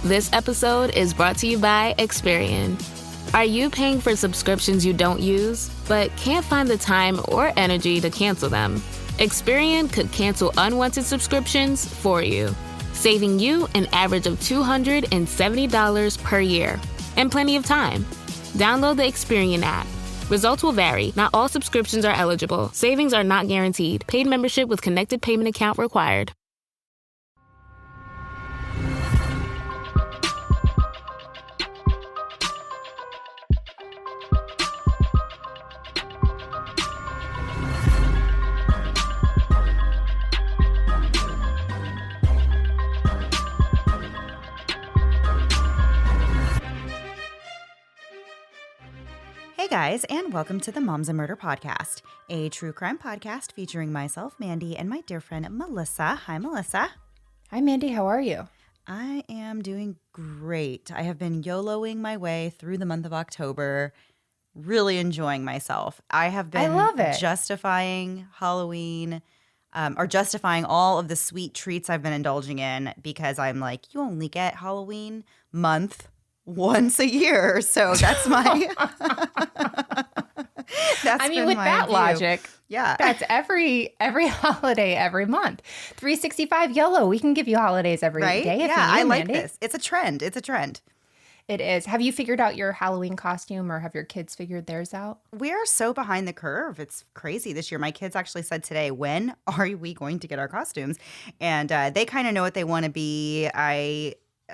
This episode is brought to you by Experian. Are you paying for subscriptions you don't use, but can't find the time or energy to cancel them? Experian could cancel unwanted subscriptions for you, saving you an average of $270 per year and plenty of time. Download the Experian app. Results will vary. Not all subscriptions are eligible. Savings are not guaranteed. Paid membership with connected payment account required. Hey guys, and welcome to the Moms and Murder Podcast, a true crime podcast featuring myself, Mandy, and my dear friend, Melissa. Hi, Melissa. Hi, Mandy. How are you? I am doing great. I have been YOLOing my way through the month of October, really enjoying myself. I have been love it. justifying Halloween, or justifying all of the sweet treats I've been indulging in because I'm like, you only get Halloween month once a year. So that's my I mean, with that view. logic, Yeah. that's every holiday every month. 365 YOLO. We can give you holidays every Right? day. Yeah, I like Mandy. this. It's a trend. It's a trend. It is. Have you figured out your Halloween costume, or have your kids figured theirs out? We are so behind the curve. It's crazy this year. My kids actually said today, when are we going to get our costumes? And they kind of know what they want to be.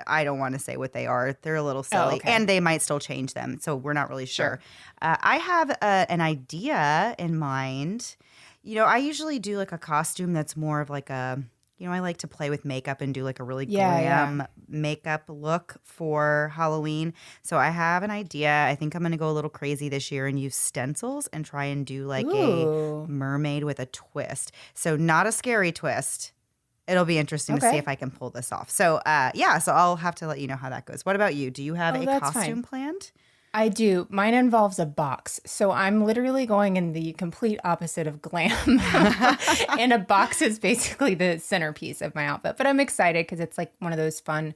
I don't want to say what they are. They're a little silly. okay. And they might still change them. So we're not really sure. I have an idea in mind. You know, I usually do like a costume that's more of like a, you know, I like to play with makeup and do like a really glam makeup look for Halloween. So I have an idea. I think I'm going to go a little crazy this year and use stencils and try and do like Ooh. a mermaid with a twist. So not a scary twist. It'll be interesting to see Okay. if I can pull this off. So, so I'll have to let you know how that goes. What about you? Do you have a that's costume fine. planned? I do. Mine involves a box. So I'm literally going in the complete opposite of glam. And a box is basically the centerpiece of my outfit. But I'm excited because it's like one of those fun.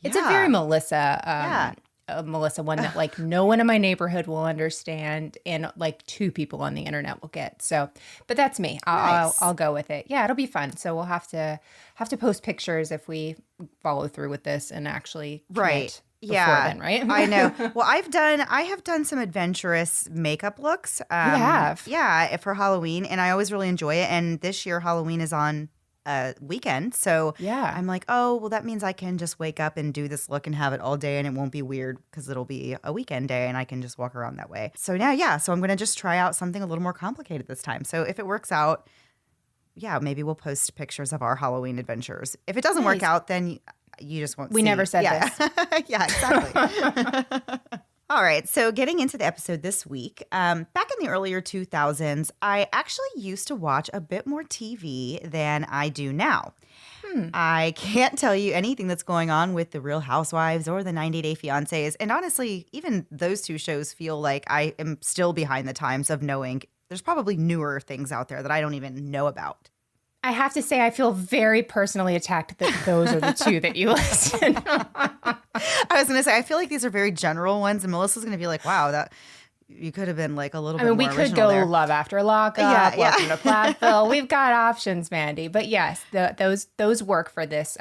It's a Yeah. very Melissa Melissa one that like no one in my neighborhood will understand and like 2 people on the internet will get. So, but that's me. Nice. I'll go with it. Yeah, it'll be fun. So we'll have to post pictures if we follow through with this and actually Right. commit Yeah. before then, right? I know. Well, I have done some adventurous makeup looks. have? Yeah, for Halloween, and I always really enjoy it. And this year Halloween is on a weekend, so Yeah. I'm like, oh, well, that means I can just wake up and do this look and have it all day, and it won't be weird because it'll be a weekend day, and I can just walk around that way. So now, so I'm gonna just try out something a little more complicated this time. So if it works out, maybe we'll post pictures of our Halloween adventures. If it doesn't work Nice. out, then you just won't We see. never said this. Yeah, exactly. All right, so getting into the episode this week, back in the earlier 2000s, I actually used to watch a bit more TV than I do now. I can't tell you anything that's going on with The Real Housewives or the 90 Day Fiancés, and honestly, even those 2 shows feel like I am still behind the times of knowing there's probably newer things out there that I don't even know about. I have to say, I feel very personally attacked that those are the 2 that you listed. I was going to say, I feel like these are very general ones, and Melissa's going to be like, wow, that you could have been like a little I bit mean, more we could original go there. Love After Lockup, Yeah, yeah. Welcome to Plathville. We've got options, Mandy. But yes, those work for this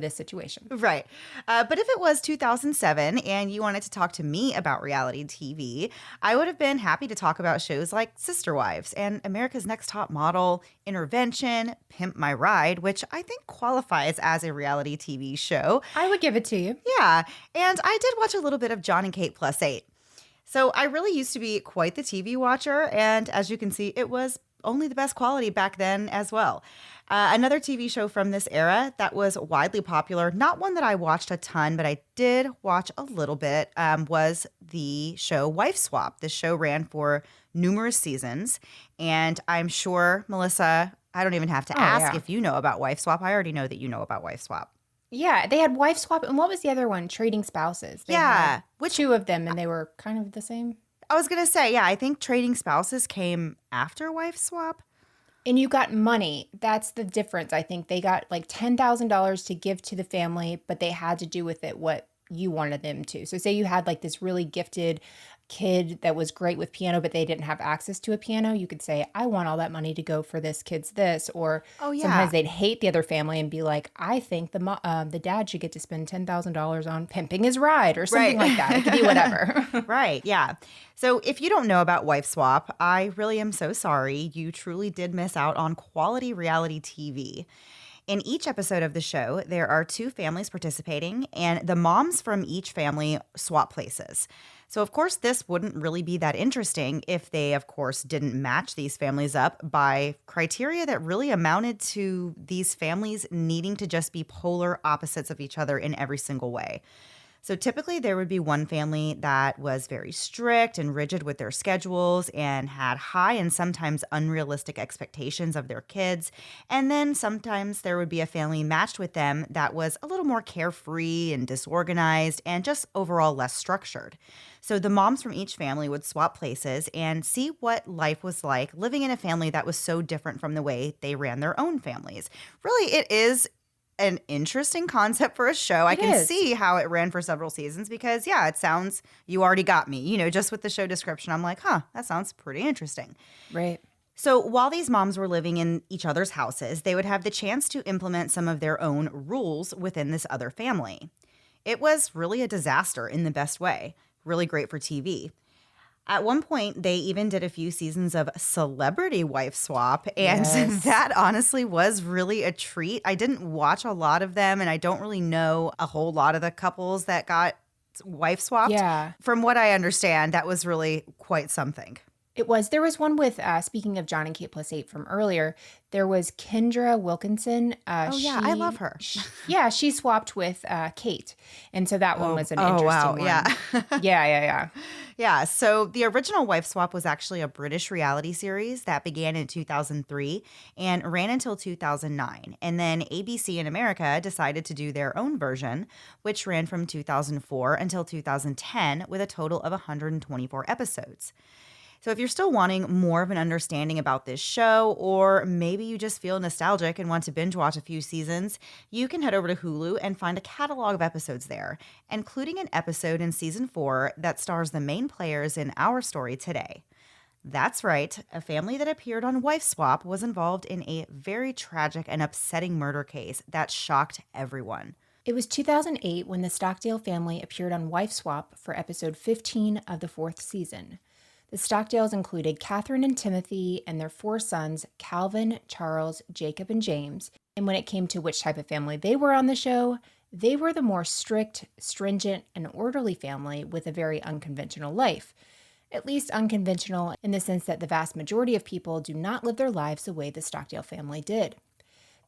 situation. Right. But if it was 2007 and you wanted to talk to me about reality TV, I would have been happy to talk about shows like Sister Wives and America's Next Top Model, Intervention, Pimp My Ride, which I think qualifies as a reality TV show. I would give it to you. Yeah. And I did watch a little bit of John and Kate Plus 8. So I really used to be quite the TV watcher. And as you can see, it was only the best quality back then as well. Another TV show from this era that was widely popular, not one that I watched a ton, but I did watch a little bit, was the show Wife Swap. This show ran for numerous seasons. And I'm sure, Melissa, I don't even have to ask if you know about Wife Swap. I already know that you know about Wife Swap. Yeah, they had Wife Swap. And what was the other one? Trading Spouses. They had Which 2 of them, and they were kind of the same. I was going to say, I think Trading Spouses came after Wife Swap. And you got money. That's the difference. I think they got like $10,000 to give to the family, but they had to do with it what you wanted them to. So say you had like this really gifted kid that was great with piano, but they didn't have access to a piano, you could say, I want all that money to go for this kid's this. Or Oh, yeah. sometimes they'd hate the other family and be like, I think the dad should get to spend $10,000 on pimping his ride or something Right. like that. It could be whatever. Right, yeah. So if you don't know about Wife Swap, I really am so sorry. You truly did miss out on quality reality TV. In each episode of the show, there are two families participating, and the moms from each family swap places. So, of course, this wouldn't really be that interesting if they, of course, didn't match these families up by criteria that really amounted to these families needing to just be polar opposites of each other in every single way. So typically, there would be one family that was very strict and rigid with their schedules and had high and sometimes unrealistic expectations of their kids. And then sometimes there would be a family matched with them that was a little more carefree and disorganized and just overall less structured. So the moms from each family would swap places and see what life was like living in a family that was so different from the way they ran their own families. Really, it is an interesting concept for a show. I can see how it ran for several seasons because, yeah, it sounds, you already got me. Just with the show description, I'm like, that sounds pretty interesting. Right. So while these moms were living in each other's houses, they would have the chance to implement some of their own rules within this other family. It was really a disaster in the best way, really great for TV. At one point, they even did a few seasons of Celebrity Wife Swap, and Yes. that honestly was really a treat. I didn't watch a lot of them, and I don't really know a whole lot of the couples that got wife swapped. Yeah. From what I understand, that was really quite something. It was. There was one with, speaking of John and Kate plus 8 from earlier, there was Kendra Wilkinson. Oh, yeah, I love her. She swapped with Kate. And so that one was an Oh, interesting wow, one. yeah. Yeah. Yeah, so the original Wife Swap was actually a British reality series that began in 2003 and ran until 2009. And then ABC in America decided to do their own version, which ran from 2004 until 2010 with a total of 124 episodes. So if you're still wanting more of an understanding about this show, or maybe you just feel nostalgic and want to binge watch a few seasons, you can head over to Hulu and find a catalog of episodes there, including an episode in season 4 that stars the main players in our story today. That's right, a family that appeared on Wife Swap was involved in a very tragic and upsetting murder case that shocked everyone. It was 2008 when the Stockdale family appeared on Wife Swap for episode 15 of the 4th season. The Stockdales included Catherine and Timothy and their 4 sons, Calvin, Charles, Jacob, and James. And when it came to which type of family they were on the show, they were the more strict, stringent, and orderly family with a very unconventional life. At least unconventional in the sense that the vast majority of people do not live their lives the way the Stockdale family did.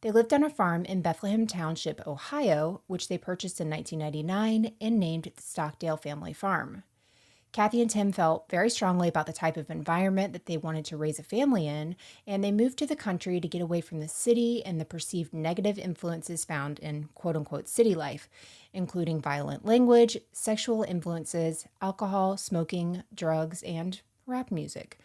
They lived on a farm in Bethlehem Township, Ohio, which they purchased in 1999 and named the Stockdale Family Farm. Kathy and Tim felt very strongly about the type of environment that they wanted to raise a family in, and they moved to the country to get away from the city and the perceived negative influences found in quote-unquote city life, including violent language, sexual influences, alcohol, smoking, drugs, and rap music.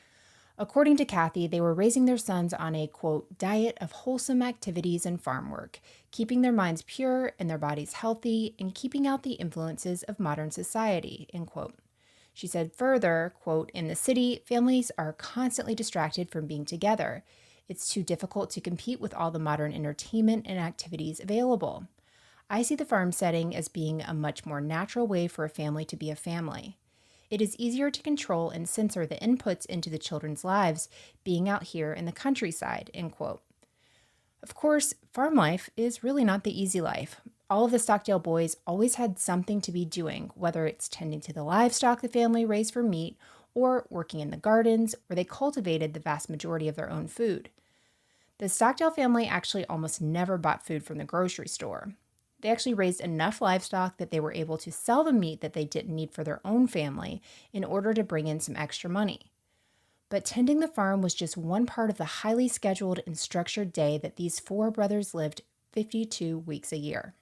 According to Kathy, they were raising their sons on a, quote, diet of wholesome activities and farm work, keeping their minds pure and their bodies healthy, and keeping out the influences of modern society, end quote. She said further, quote, in the city, families are constantly distracted from being together. It's too difficult to compete with all the modern entertainment and activities available. I see the farm setting as being a much more natural way for a family to be a family. It is easier to control and censor the inputs into the children's lives being out here in the countryside, end quote. Of course, farm life is really not the easy life. All of the Stockdale boys always had something to be doing, whether it's tending to the livestock the family raised for meat, or working in the gardens, where they cultivated the vast majority of their own food. The Stockdale family actually almost never bought food from the grocery store. They actually raised enough livestock that they were able to sell the meat that they didn't need for their own family in order to bring in some extra money. But tending the farm was just one part of the highly scheduled and structured day that these 4 brothers lived 52 weeks a year.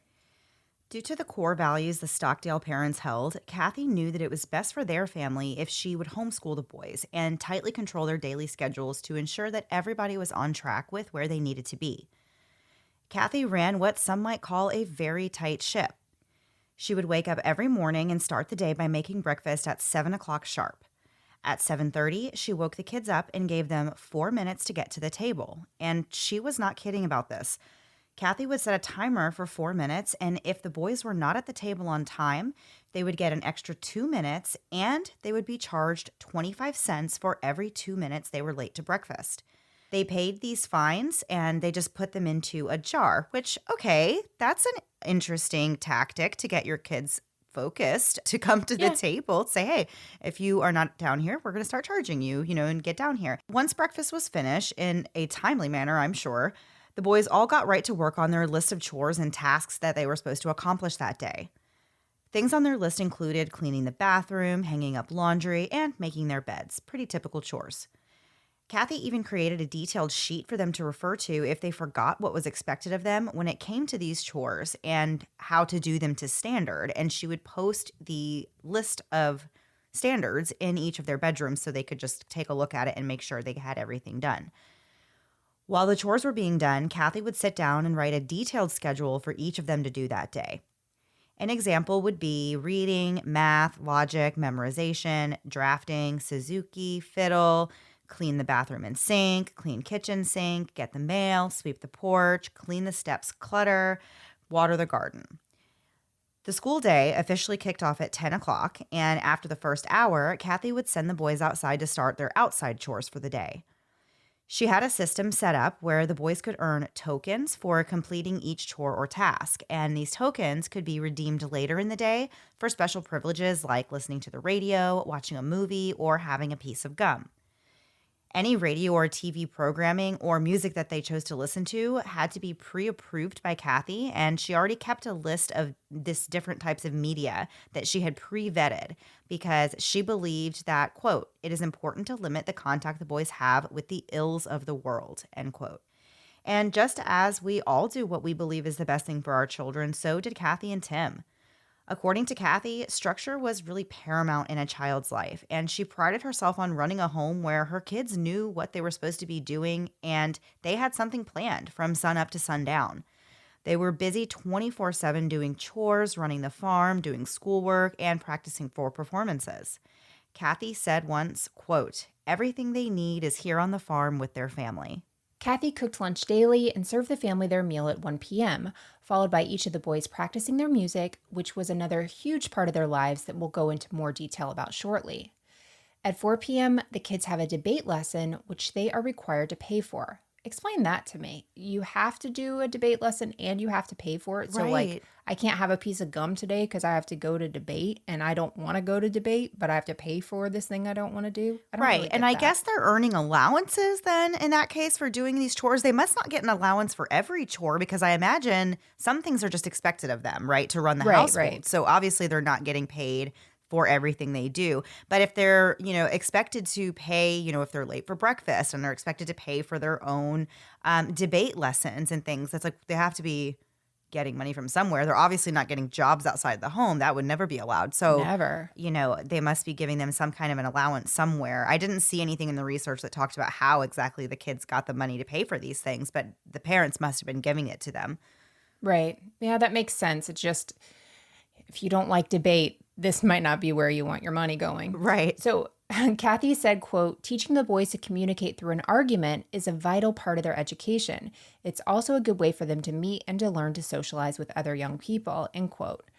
Due to the core values the Stockdale parents held, Kathy knew that it was best for their family if she would homeschool the boys and tightly control their daily schedules to ensure that everybody was on track with where they needed to be. Kathy ran what some might call a very tight ship. She would wake up every morning and start the day by making breakfast at 7 o'clock sharp. At 7:30, she woke the kids up and gave them 4 minutes to get to the table. And she was not kidding about this. Kathy would set a timer for 4 minutes, and if the boys were not at the table on time, they would get an extra 2 minutes, and they would be charged 25 cents for every 2 minutes they were late to breakfast. They paid these fines, and they just put them into a jar, which, okay, that's an interesting tactic to get your kids focused to come to the table. Say, hey, if you are not down here, we're going to start charging you, and get down here. Once breakfast was finished, in a timely manner, I'm sure, the boys all got right to work on their list of chores and tasks that they were supposed to accomplish that day. Things on their list included cleaning the bathroom, hanging up laundry, and making their beds. Pretty typical chores. Kathy even created a detailed sheet for them to refer to if they forgot what was expected of them when it came to these chores and how to do them to standard. And she would post the list of standards in each of their bedrooms so they could just take a look at it and make sure they had everything done. While the chores were being done, Kathy would sit down and write a detailed schedule for each of them to do that day. An example would be reading, math, logic, memorization, drafting, Suzuki, fiddle, clean the bathroom and sink, clean kitchen sink, get the mail, sweep the porch, clean the steps clutter, water the garden. The school day officially kicked off at 10 o'clock, and after the first hour, Kathy would send the boys outside to start their outside chores for the day. She had a system set up where the boys could earn tokens for completing each chore or task, and these tokens could be redeemed later in the day for special privileges like listening to the radio, watching a movie, or having a piece of gum. Any radio or TV programming or music that they chose to listen to had to be pre-approved by Kathy, and she already kept a list of this different types of media that she had pre-vetted because she believed that, quote, it is important to limit the contact the boys have with the ills of the world, end quote. And just as we all do what we believe is the best thing for our children, so did Kathy and Tim. According to Kathy, structure was really paramount in a child's life, and she prided herself on running a home where her kids knew what they were supposed to be doing and they had something planned from sun up to sundown. They were busy 24/7 doing chores, running the farm, doing schoolwork, and practicing for performances. Kathy said once, quote, everything they need is here on the farm with their family. Kathy cooked lunch daily and served the family their meal at 1 p.m., followed by each of the boys practicing their music, which was another huge part of their lives that we'll go into more detail about shortly. At 4 p.m., the kids have a debate lesson, which they are required to pay for. Explain that to me. You have to do a debate lesson and you have to pay for it. So, Right. I can't have a piece of gum today because I have to go to debate and I don't want to go to debate, but I have to pay for this thing I don't want to do. I don't Right. really And get I that. guess they're earning allowances then in that case for doing these chores. They must not get an allowance for every chore because I imagine some things are just expected of them, right, to run the Right, household. right. So obviously they're not getting paid for everything they do. But if they're, expected to pay, if they're late for breakfast and they're expected to pay for their own debate lessons and things, that's like they have to be getting money from somewhere. They're obviously not getting jobs outside the home. That would never be allowed. So, Never. they must be giving them some kind of an allowance somewhere. I didn't see anything in the research that talked about how exactly the kids got the money to pay for these things, but the parents must have been giving it to them. Right. Yeah, that makes sense. It's just, if you don't like debate, this might not be where you want your money going. Right. So Kathy said, quote, teaching the boys to communicate through an argument is a vital part of their education. It's also a good way for them to meet and to learn to socialize with other young people, end quote.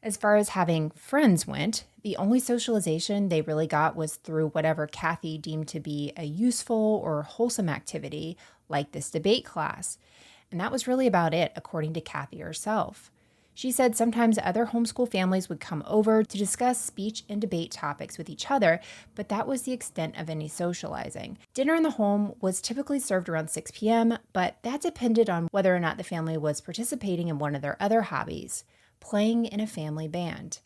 As far as having friends went, the only socialization they really got was through whatever Kathy deemed to be a useful or wholesome activity, like this debate class. And that was really about it, according to Kathy herself. She said sometimes other homeschool families would come over to discuss speech and debate topics with each other, but that was the extent of any socializing. Dinner in the home was typically served around 6 p.m., but that depended on whether or not the family was participating in one of their other hobbies, playing in a family band.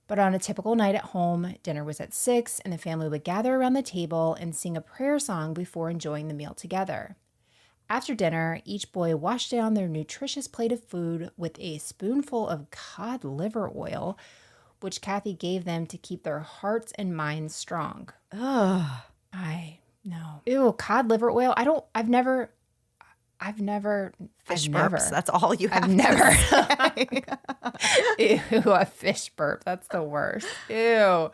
But on a typical night at home, dinner was at 6, and the family would gather around the table and sing a prayer song before enjoying the meal together. After dinner, each boy washed down their nutritious plate of food with a spoonful of cod liver oil, which Kathy gave them to keep their hearts and minds strong. Ugh. I know. Ew, cod liver oil. I've never. Fish burps. That's all you have. I've never. Ew, a fish burp. That's the worst. Ew.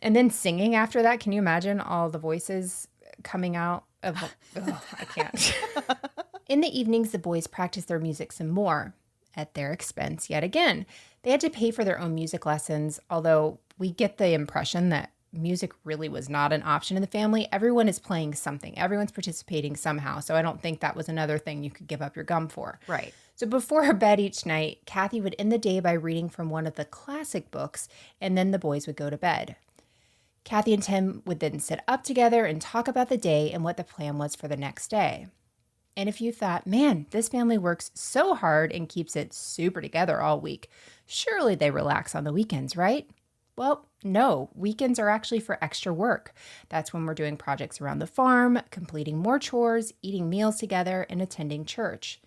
And then singing after that. Can you imagine all the voices coming out of? I can't. In the evenings, the boys practiced their music some more at their expense yet again. They had to pay for their own music lessons, although we get the impression that music really was not an option in the family. Everyone is playing something. Everyone's participating somehow. So I don't think that was another thing you could give up your gum for. Right. So before her bed each night, Kathy would end the day by reading from one of the classic books, and then the boys would go to bed. Kathy and Tim would then sit up together and talk about the day and what the plan was for the next day. And if you thought, man, this family works so hard and keeps it super together all week, surely they relax on the weekends, right? Well, no, weekends are actually for extra work. That's when we're doing projects around the farm, completing more chores, eating meals together, and attending church.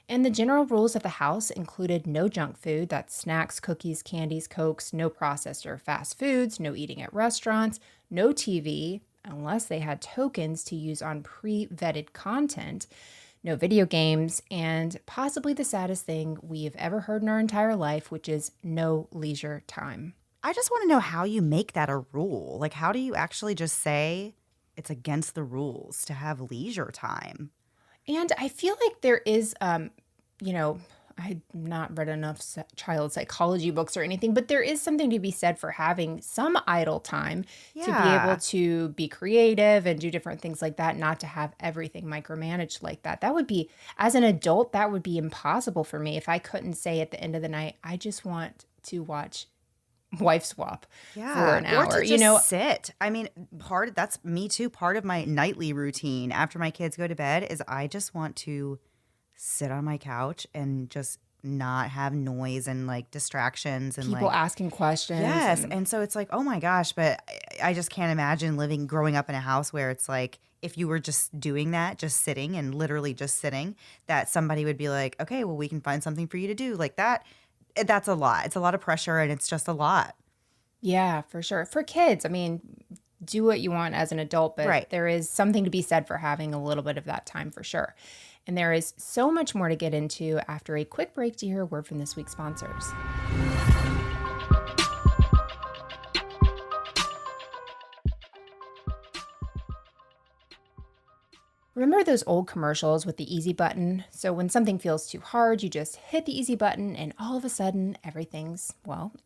And the general rules of the house included no junk food, that's snacks, cookies, candies, Cokes, no processed or fast foods, no eating at restaurants, no TV, unless they had tokens to use on pre-vetted content, no video games, and possibly the saddest thing we've ever heard in our entire life, which is no leisure time. I just want to know how you make that a rule. Like, how do you actually just say it's against the rules to have leisure time? And I feel like there is, I've not read enough child psychology books or anything, but there is something to be said for having some idle time to be able to be creative and do different things like that, not to have everything micromanaged like that. That would be, as an adult, that would be impossible for me if I couldn't say at the end of the night, I just want to watch Wife Swap for an hour. Or to just sit. I mean, that's me too. Part of my nightly routine after my kids go to bed is I just want to sit on my couch and just not have noise and like distractions and people like asking questions. Yes. And so it's like, oh my gosh, but I just can't imagine growing up in a house where it's like, if you were just doing that, just sitting and literally just sitting, that somebody would be like, okay, well, we can find something for you to do like that. That's a lot. It's a lot of pressure and it's just a lot. Yeah, for sure. For kids, I mean, do what you want as an adult, but there is something to be said for having a little bit of that time for sure. And there is so much more to get into after a quick break to hear a word from this week's sponsors. Remember those old commercials with the easy button? So when something feels too hard, you just hit the easy button and all of a sudden everything's,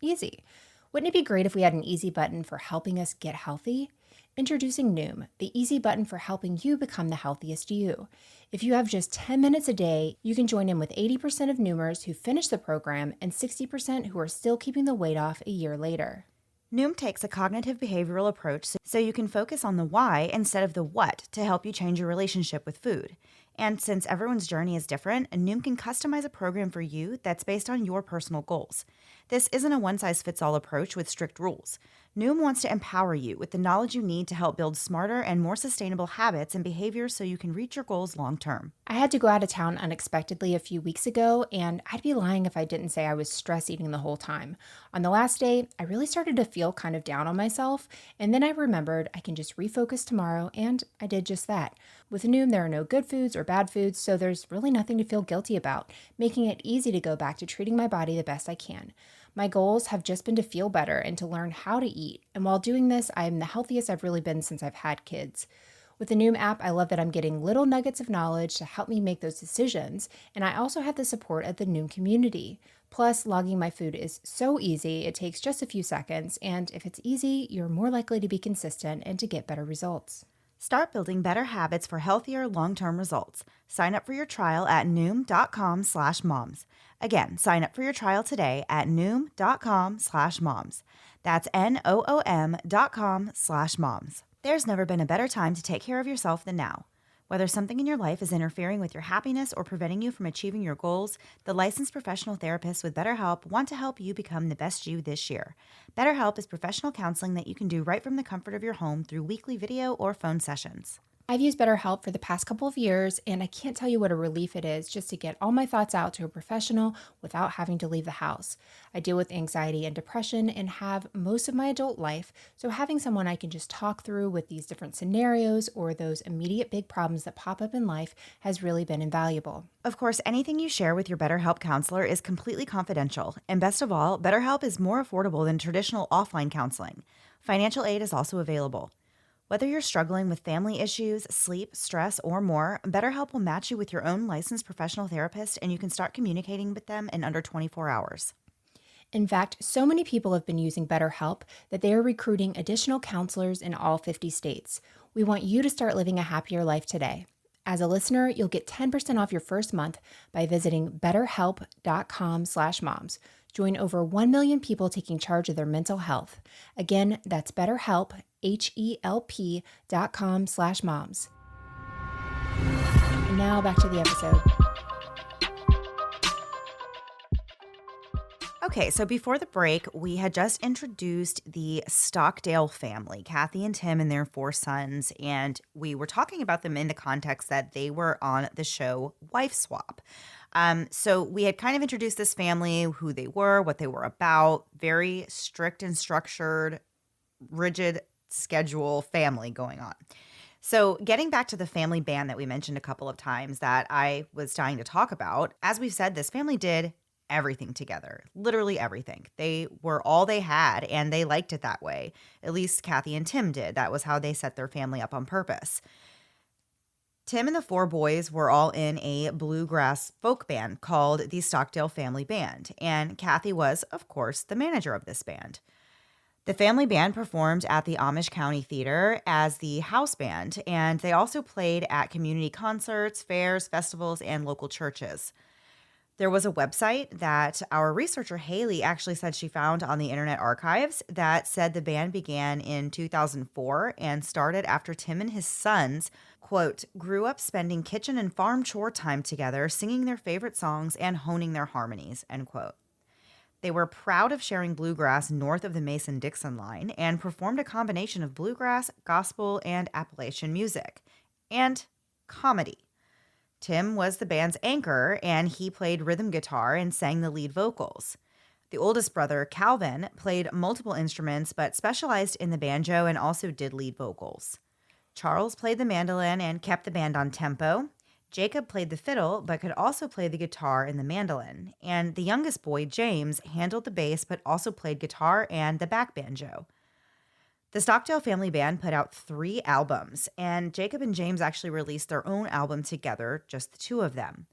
easy. Wouldn't it be great if we had an easy button for helping us get healthy? Introducing Noom, the easy button for helping you become the healthiest you. If you have just 10 minutes a day, you can join in with 80% of Noomers who finish the program and 60% who are still keeping the weight off a year later. Noom takes a cognitive behavioral approach so you can focus on the why instead of the what to help you change your relationship with food. And since everyone's journey is different, Noom can customize a program for you that's based on your personal goals. This isn't a one-size-fits-all approach with strict rules. Noom wants to empower you with the knowledge you need to help build smarter and more sustainable habits and behaviors so you can reach your goals long-term. I had to go out of town unexpectedly a few weeks ago, and I'd be lying if I didn't say I was stress eating the whole time. On the last day, I really started to feel kind of down on myself, and then I remembered I can just refocus tomorrow, and I did just that. With Noom, there are no good foods or bad foods, so there's really nothing to feel guilty about, making it easy to go back to treating my body the best I can. My goals have just been to feel better and to learn how to eat, and while doing this, I am the healthiest I've really been since I've had kids. With the Noom app, I love that I'm getting little nuggets of knowledge to help me make those decisions, and I also have the support of the Noom community. Plus, logging my food is so easy, it takes just a few seconds, and if it's easy, you're more likely to be consistent and to get better results. Start building better habits for healthier long-term results. Sign up for your trial at Noom.com/moms. Again, sign up for your trial today at Noom.com/moms. That's NOOM.com/moms. There's never been a better time to take care of yourself than now. Whether something in your life is interfering with your happiness or preventing you from achieving your goals, the licensed professional therapists with BetterHelp want to help you become the best you this year. BetterHelp is professional counseling that you can do right from the comfort of your home through weekly video or phone sessions. I've used BetterHelp for the past couple of years, and I can't tell you what a relief it is just to get all my thoughts out to a professional without having to leave the house. I deal with anxiety and depression and have most of my adult life, so having someone I can just talk through with these different scenarios or those immediate big problems that pop up in life has really been invaluable. Of course, anything you share with your BetterHelp counselor is completely confidential. And best of all, BetterHelp is more affordable than traditional offline counseling. Financial aid is also available. Whether you're struggling with family issues, sleep, stress, or more, BetterHelp will match you with your own licensed professional therapist, and you can start communicating with them in under 24 hours. In fact, so many people have been using BetterHelp that they are recruiting additional counselors in all 50 states. We want you to start living a happier life today. As a listener, you'll get 10% off your first month by visiting betterhelp.com/moms. Join over 1 million people taking charge of their mental health. Again, that's BetterHelp, HELP.com/moms. And now back to the episode. Okay, so before the break, we had just introduced the Stockdale family, Kathy and Tim and their 4 sons, and we were talking about them in the context that they were on the show Wife Swap. So we had kind of introduced this family, who they were, what they were about, very strict and structured, rigid schedule family going on. So getting back to the family band that we mentioned a couple of times that I was dying to talk about, as we've said, this family did everything together, literally everything. They were all they had, and they liked it that way. At least Kathy and Tim did. That was how they set their family up on purpose. Tim and the 4 boys were all in a bluegrass folk band called the Stockdale Family Band, and Kathy was, of course, the manager of this band. The family band performed at the Amish County Theater as the house band, and they also played at community concerts, fairs, festivals, and local churches. There was a website that our researcher Haley actually said she found on the Internet Archives that said the band began in 2004 and started after Tim and his sons, quote, grew up spending kitchen and farm chore time together, singing their favorite songs and honing their harmonies, end quote. They were proud of sharing bluegrass north of the Mason-Dixon line and performed a combination of bluegrass, gospel, and Appalachian music, and comedy. Tim was the band's anchor, and he played rhythm guitar and sang the lead vocals. The oldest brother, Calvin, played multiple instruments but specialized in the banjo and also did lead vocals. Charles played the mandolin and kept the band on tempo. Jacob played the fiddle but could also play the guitar and the mandolin. And the youngest boy, James, handled the bass but also played guitar and the back banjo. The Stockdale Family Band put out 3 albums, and Jacob and James actually released their own album together, just the 2 of them.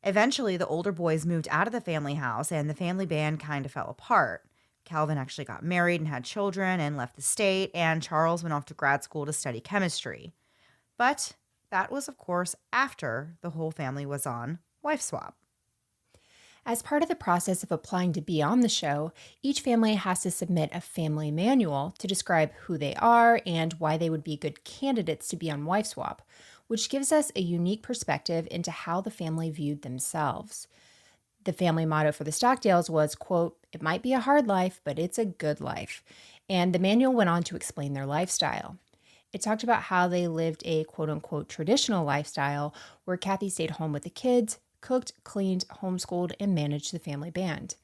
Eventually, the older boys moved out of the family house, and the family band kind of fell apart. Calvin actually got married and had children and left the state, and Charles went off to grad school to study chemistry. But that was, of course, after the whole family was on Wife Swap. As part of the process of applying to be on the show, each family has to submit a family manual to describe who they are and why they would be good candidates to be on Wife Swap, which gives us a unique perspective into how the family viewed themselves. The family motto for the Stockdales was, quote, "It might be a hard life, but it's a good life." And the manual went on to explain their lifestyle. It talked about how they lived a quote-unquote traditional lifestyle where Kathy stayed home with the kids, cooked, cleaned, homeschooled, and managed the family band.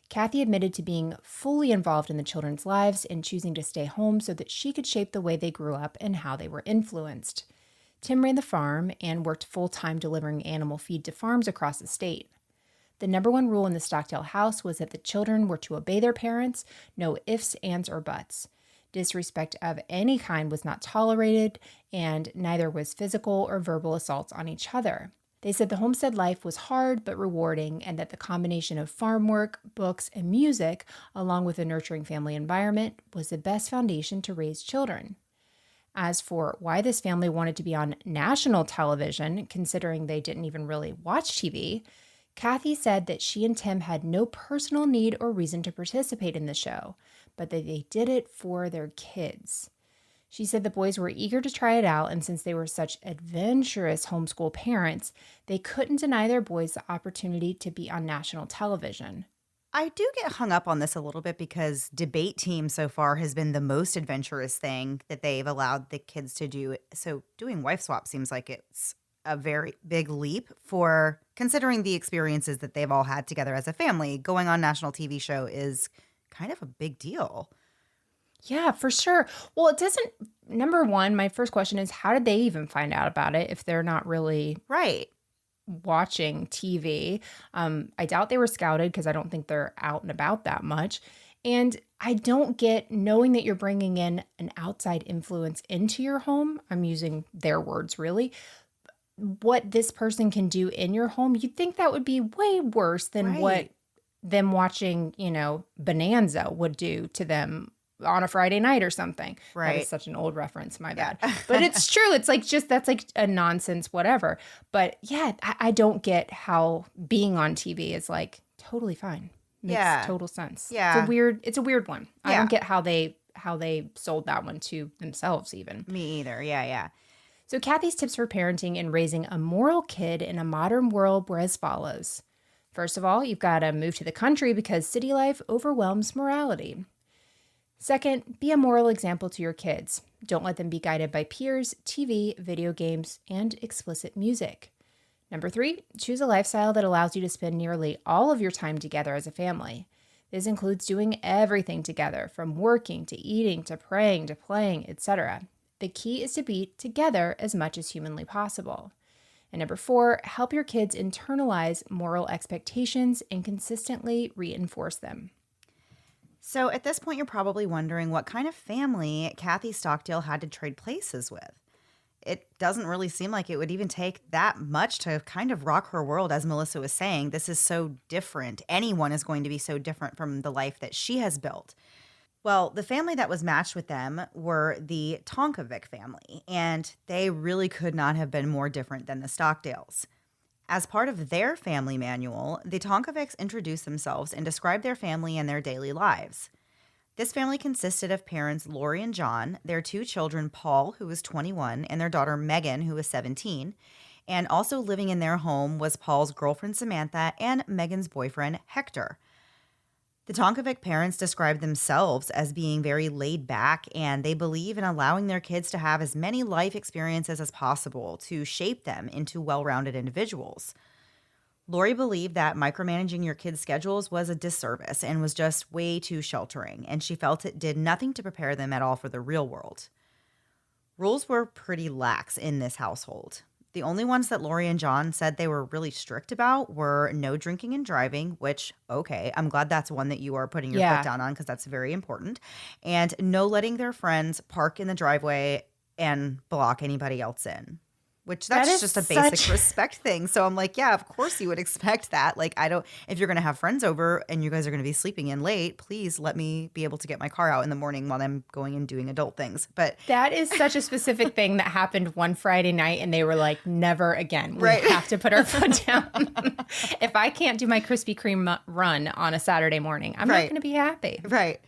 Kathy admitted to being fully involved in the children's lives and choosing to stay home so that she could shape the way they grew up and how they were influenced. Tim ran the farm and worked full-time delivering animal feed to farms across the state. The number one rule in the Stockdale house was that the children were to obey their parents, no ifs, ands, or buts. Disrespect of any kind was not tolerated, and neither was physical or verbal assaults on each other. They said the homestead life was hard but rewarding, and that the combination of farm work, books, and music, along with a nurturing family environment, was the best foundation to raise children. As for why this family wanted to be on national television, considering they didn't even really watch TV, Kathy said that she and Tim had no personal need or reason to participate in the show, but that they did it for their kids. She said the boys were eager to try it out, and since they were such adventurous homeschool parents, they couldn't deny their boys the opportunity to be on national television. I do get hung up on this a little bit because debate team so far has been the most adventurous thing that they've allowed the kids to do. So doing wife swap seems like it's a very big leap for considering the experiences that they've all had together as a family. Going on national TV show is kind of a big deal. Yeah, for sure. Well, it doesn't. Number one, my first question is, how did they even find out about it if they're not really Right. watching TV? I doubt they were scouted because I don't think they're out and about that much. And I don't get knowing that you're bringing in an outside influence into your home. I'm using their words, really. What this person can do in your home, you'd think that would be way worse than Right. what them watching, Bonanza would do to them on a Friday night or something. That Right. is such an old reference, my Yeah. bad. But it's true. It's like that's like a nonsense, whatever. But yeah, I don't get how being on TV is like totally fine. Makes Yeah. total sense. Yeah. It's a weird one. I Yeah. don't get how they sold that one to themselves even. Me either. Yeah. So Kathy's tips for parenting and raising a moral kid in a modern world were as follows. First of all, you've got to move to the country because city life overwhelms morality. Second, be a moral example to your kids. Don't let them be guided by peers, TV, video games, and explicit music. Number 3, choose a lifestyle that allows you to spend nearly all of your time together as a family. This includes doing everything together, from working to eating to praying to playing, etc. The key is to be together as much as humanly possible. And number 4, help your kids internalize moral expectations and consistently reinforce them. So at this point, you're probably wondering what kind of family Kathy Stockdale had to trade places with. It doesn't really seem like it would even take that much to kind of rock her world, as Melissa was saying. This is so different. Anyone is going to be so different from the life that she has built. Well, the family that was matched with them were the Tonkovic family, and they really could not have been more different than the Stockdales. As part of their family manual, the Tonkovics introduced themselves and described their family and their daily lives. This family consisted of parents Lori and John, their 2 children, Paul, who was 21, and their daughter Megan, who was 17. And also living in their home was Paul's girlfriend Samantha and Megan's boyfriend Hector. The Tonkovic parents described themselves as being very laid back, and they believe in allowing their kids to have as many life experiences as possible to shape them into well-rounded individuals. Lori believed that micromanaging your kids' schedules was a disservice and was just way too sheltering, and she felt it did nothing to prepare them at all for the real world. Rules were pretty lax in this household. The only ones that Lori and John said they were really strict about were no drinking and driving, which, okay, I'm glad that's one that you are putting your foot down on because that's very important, and no letting their friends park in the driveway and block anybody else in. Which that's just a basic respect thing. So I'm like, yeah, of course you would expect that. Like, if you're going to have friends over and you guys are going to be sleeping in late, please let me be able to get my car out in the morning while I'm going and doing adult things. But that is such a specific thing that happened one Friday night and they were like, never again. We Right. have to put our foot down. If I can't do my Krispy Kreme run on a Saturday morning, I'm not Right. going to be happy. Right.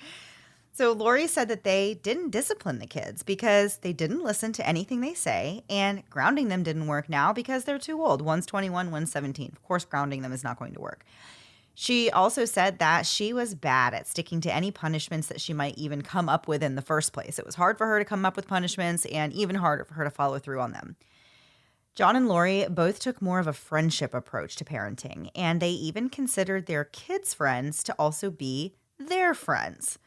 So Lori said that they didn't discipline the kids because they didn't listen to anything they say, and grounding them didn't work now because they're too old. One's 21, one's 17. Of course, grounding them is not going to work. She also said that she was bad at sticking to any punishments that she might even come up with in the first place. It was hard for her to come up with punishments and even harder for her to follow through on them. John and Lori both took more of a friendship approach to parenting, and they even considered their kids' friends to also be their friends.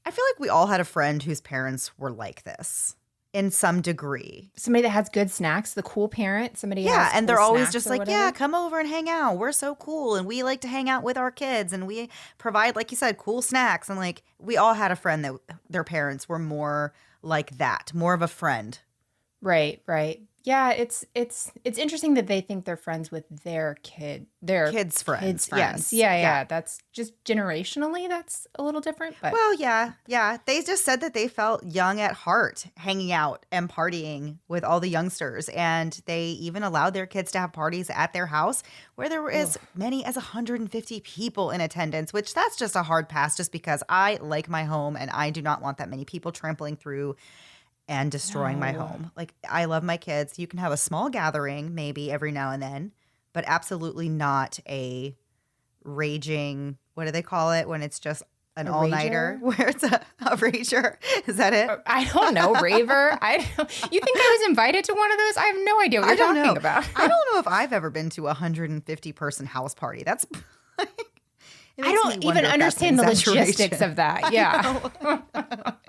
I feel like we all had a friend whose parents were like this in some degree. Somebody that has good snacks, the cool parent, somebody Yeah, has and cool they're always snacks just or like, whatever. yeah, come over and hang out. We're so cool, and we like to hang out with our kids, and we provide, like you said, cool snacks. And like, we all had a friend that their parents were more like that, more of a friend. Right. Yeah, it's interesting that they think they're friends with their Kids' friends, yes. Yeah. Yeah. That's just generationally, that's a little different. But Well, yeah. They just said that they felt young at heart, hanging out and partying with all the youngsters. And they even allowed their kids to have parties at their house where there were as many as 150 people in attendance, which that's just a hard pass just because I like my home and I do not want that many people trampling through and destroying my home. Like, I love my kids. You can have a small gathering maybe every now and then, but absolutely not a raging what do they call it when it's just an A all-nighter rager? where it's a rager? Is that it? I don't know, raver. You think I was invited to one of those? I have no idea what you're don't talking know. about. I don't know if I've ever been to a 150-person house party. That's it I makes don't me even wonder if that's an understand the logistics exaggeration. of that. Yeah.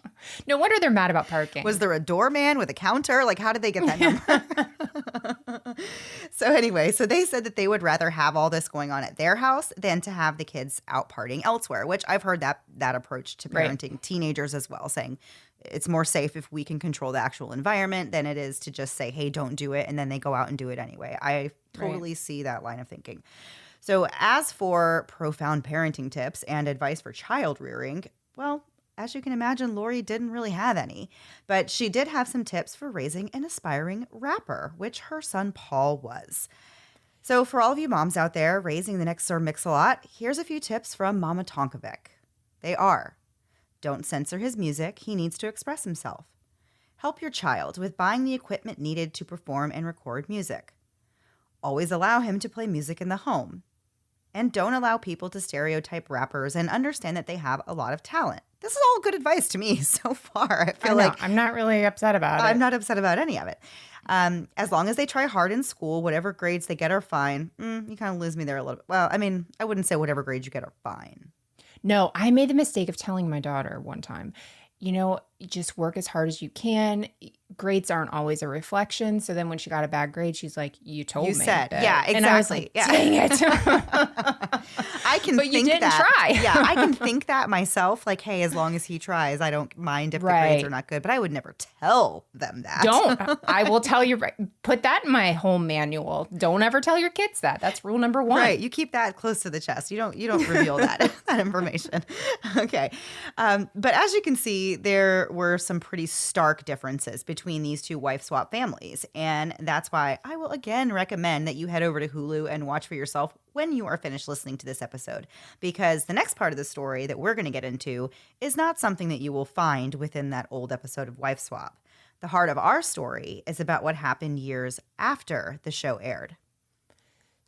No wonder they're mad about parking. Was there a doorman with a counter? Like, how did they get that number? So anyway, so they said that they would rather have all this going on at their house than to have the kids out partying elsewhere, which I've heard that approach to Right. parenting teenagers as well, saying it's more safe if we can control the actual environment than it is to just say, hey, don't do it, and then they go out and do it anyway. I totally see that line of thinking. So as for profound parenting tips and advice for child rearing, well, as you can imagine, Lori didn't really have any, but she did have some tips for raising an aspiring rapper, which her son Paul was. So for all of you moms out there raising the next Sir Mix-a-Lot, here's a few tips from Mama Tonkovic. They are: don't censor his music. He needs to express himself. Help your child with buying the equipment needed to perform and record music. Always allow him to play music in the home. And don't allow people to stereotype rappers, and understand that they have a lot of talent. This is all good advice to me so far. I feel like I'm not really upset about it. I'm not upset about any of it. As long as they try hard in school, whatever grades they get are fine. You kind of lose me there a little bit. Well, I mean, I wouldn't say whatever grades you get are fine. No, I made the mistake of telling my daughter one time, just work as hard as you can. Grades aren't always a reflection. So then when she got a bad grade, she's like, you told You me. said, that." yeah, And I was like, exactly. Yeah. dang it. I can But think you didn't that. try. Yeah, I can think that myself. Like, hey, as long as he tries, I don't mind if the Right. grades are not good. But I would never tell them that. Don't. I will tell you, put that in my home manual. Don't ever tell your kids that. That's rule number 1. Right. You keep that close to the chest. You don't reveal that information. Okay. But as you can see, there were some pretty stark differences between these two wife swap families. And that's why I will again recommend that you head over to Hulu and watch for yourself when you are finished listening to this episode. Because the next part of the story that we're going to get into is not something that you will find within that old episode of Wife Swap. The heart of our story is about what happened years after the show aired.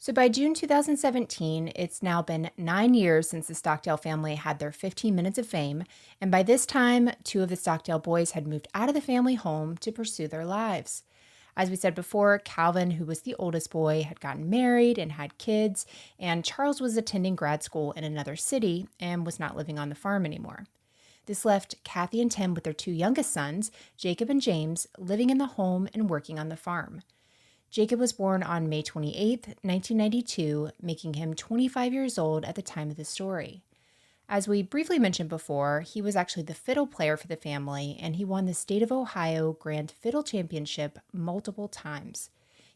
So by June 2017, it's now been 9 years since the Stockdale family had their 15 minutes of fame, and by this time, 2 of the Stockdale boys had moved out of the family home to pursue their lives. As we said before, Calvin, who was the oldest boy, had gotten married and had kids, and Charles was attending grad school in another city and was not living on the farm anymore. This left Kathy and Tim with their 2 youngest sons, Jacob and James, living in the home and working on the farm. Jacob was born on May 28, 1992, making him 25 years old at the time of the story. As we briefly mentioned before, he was actually the fiddle player for the family, and he won the State of Ohio Grand Fiddle Championship multiple times.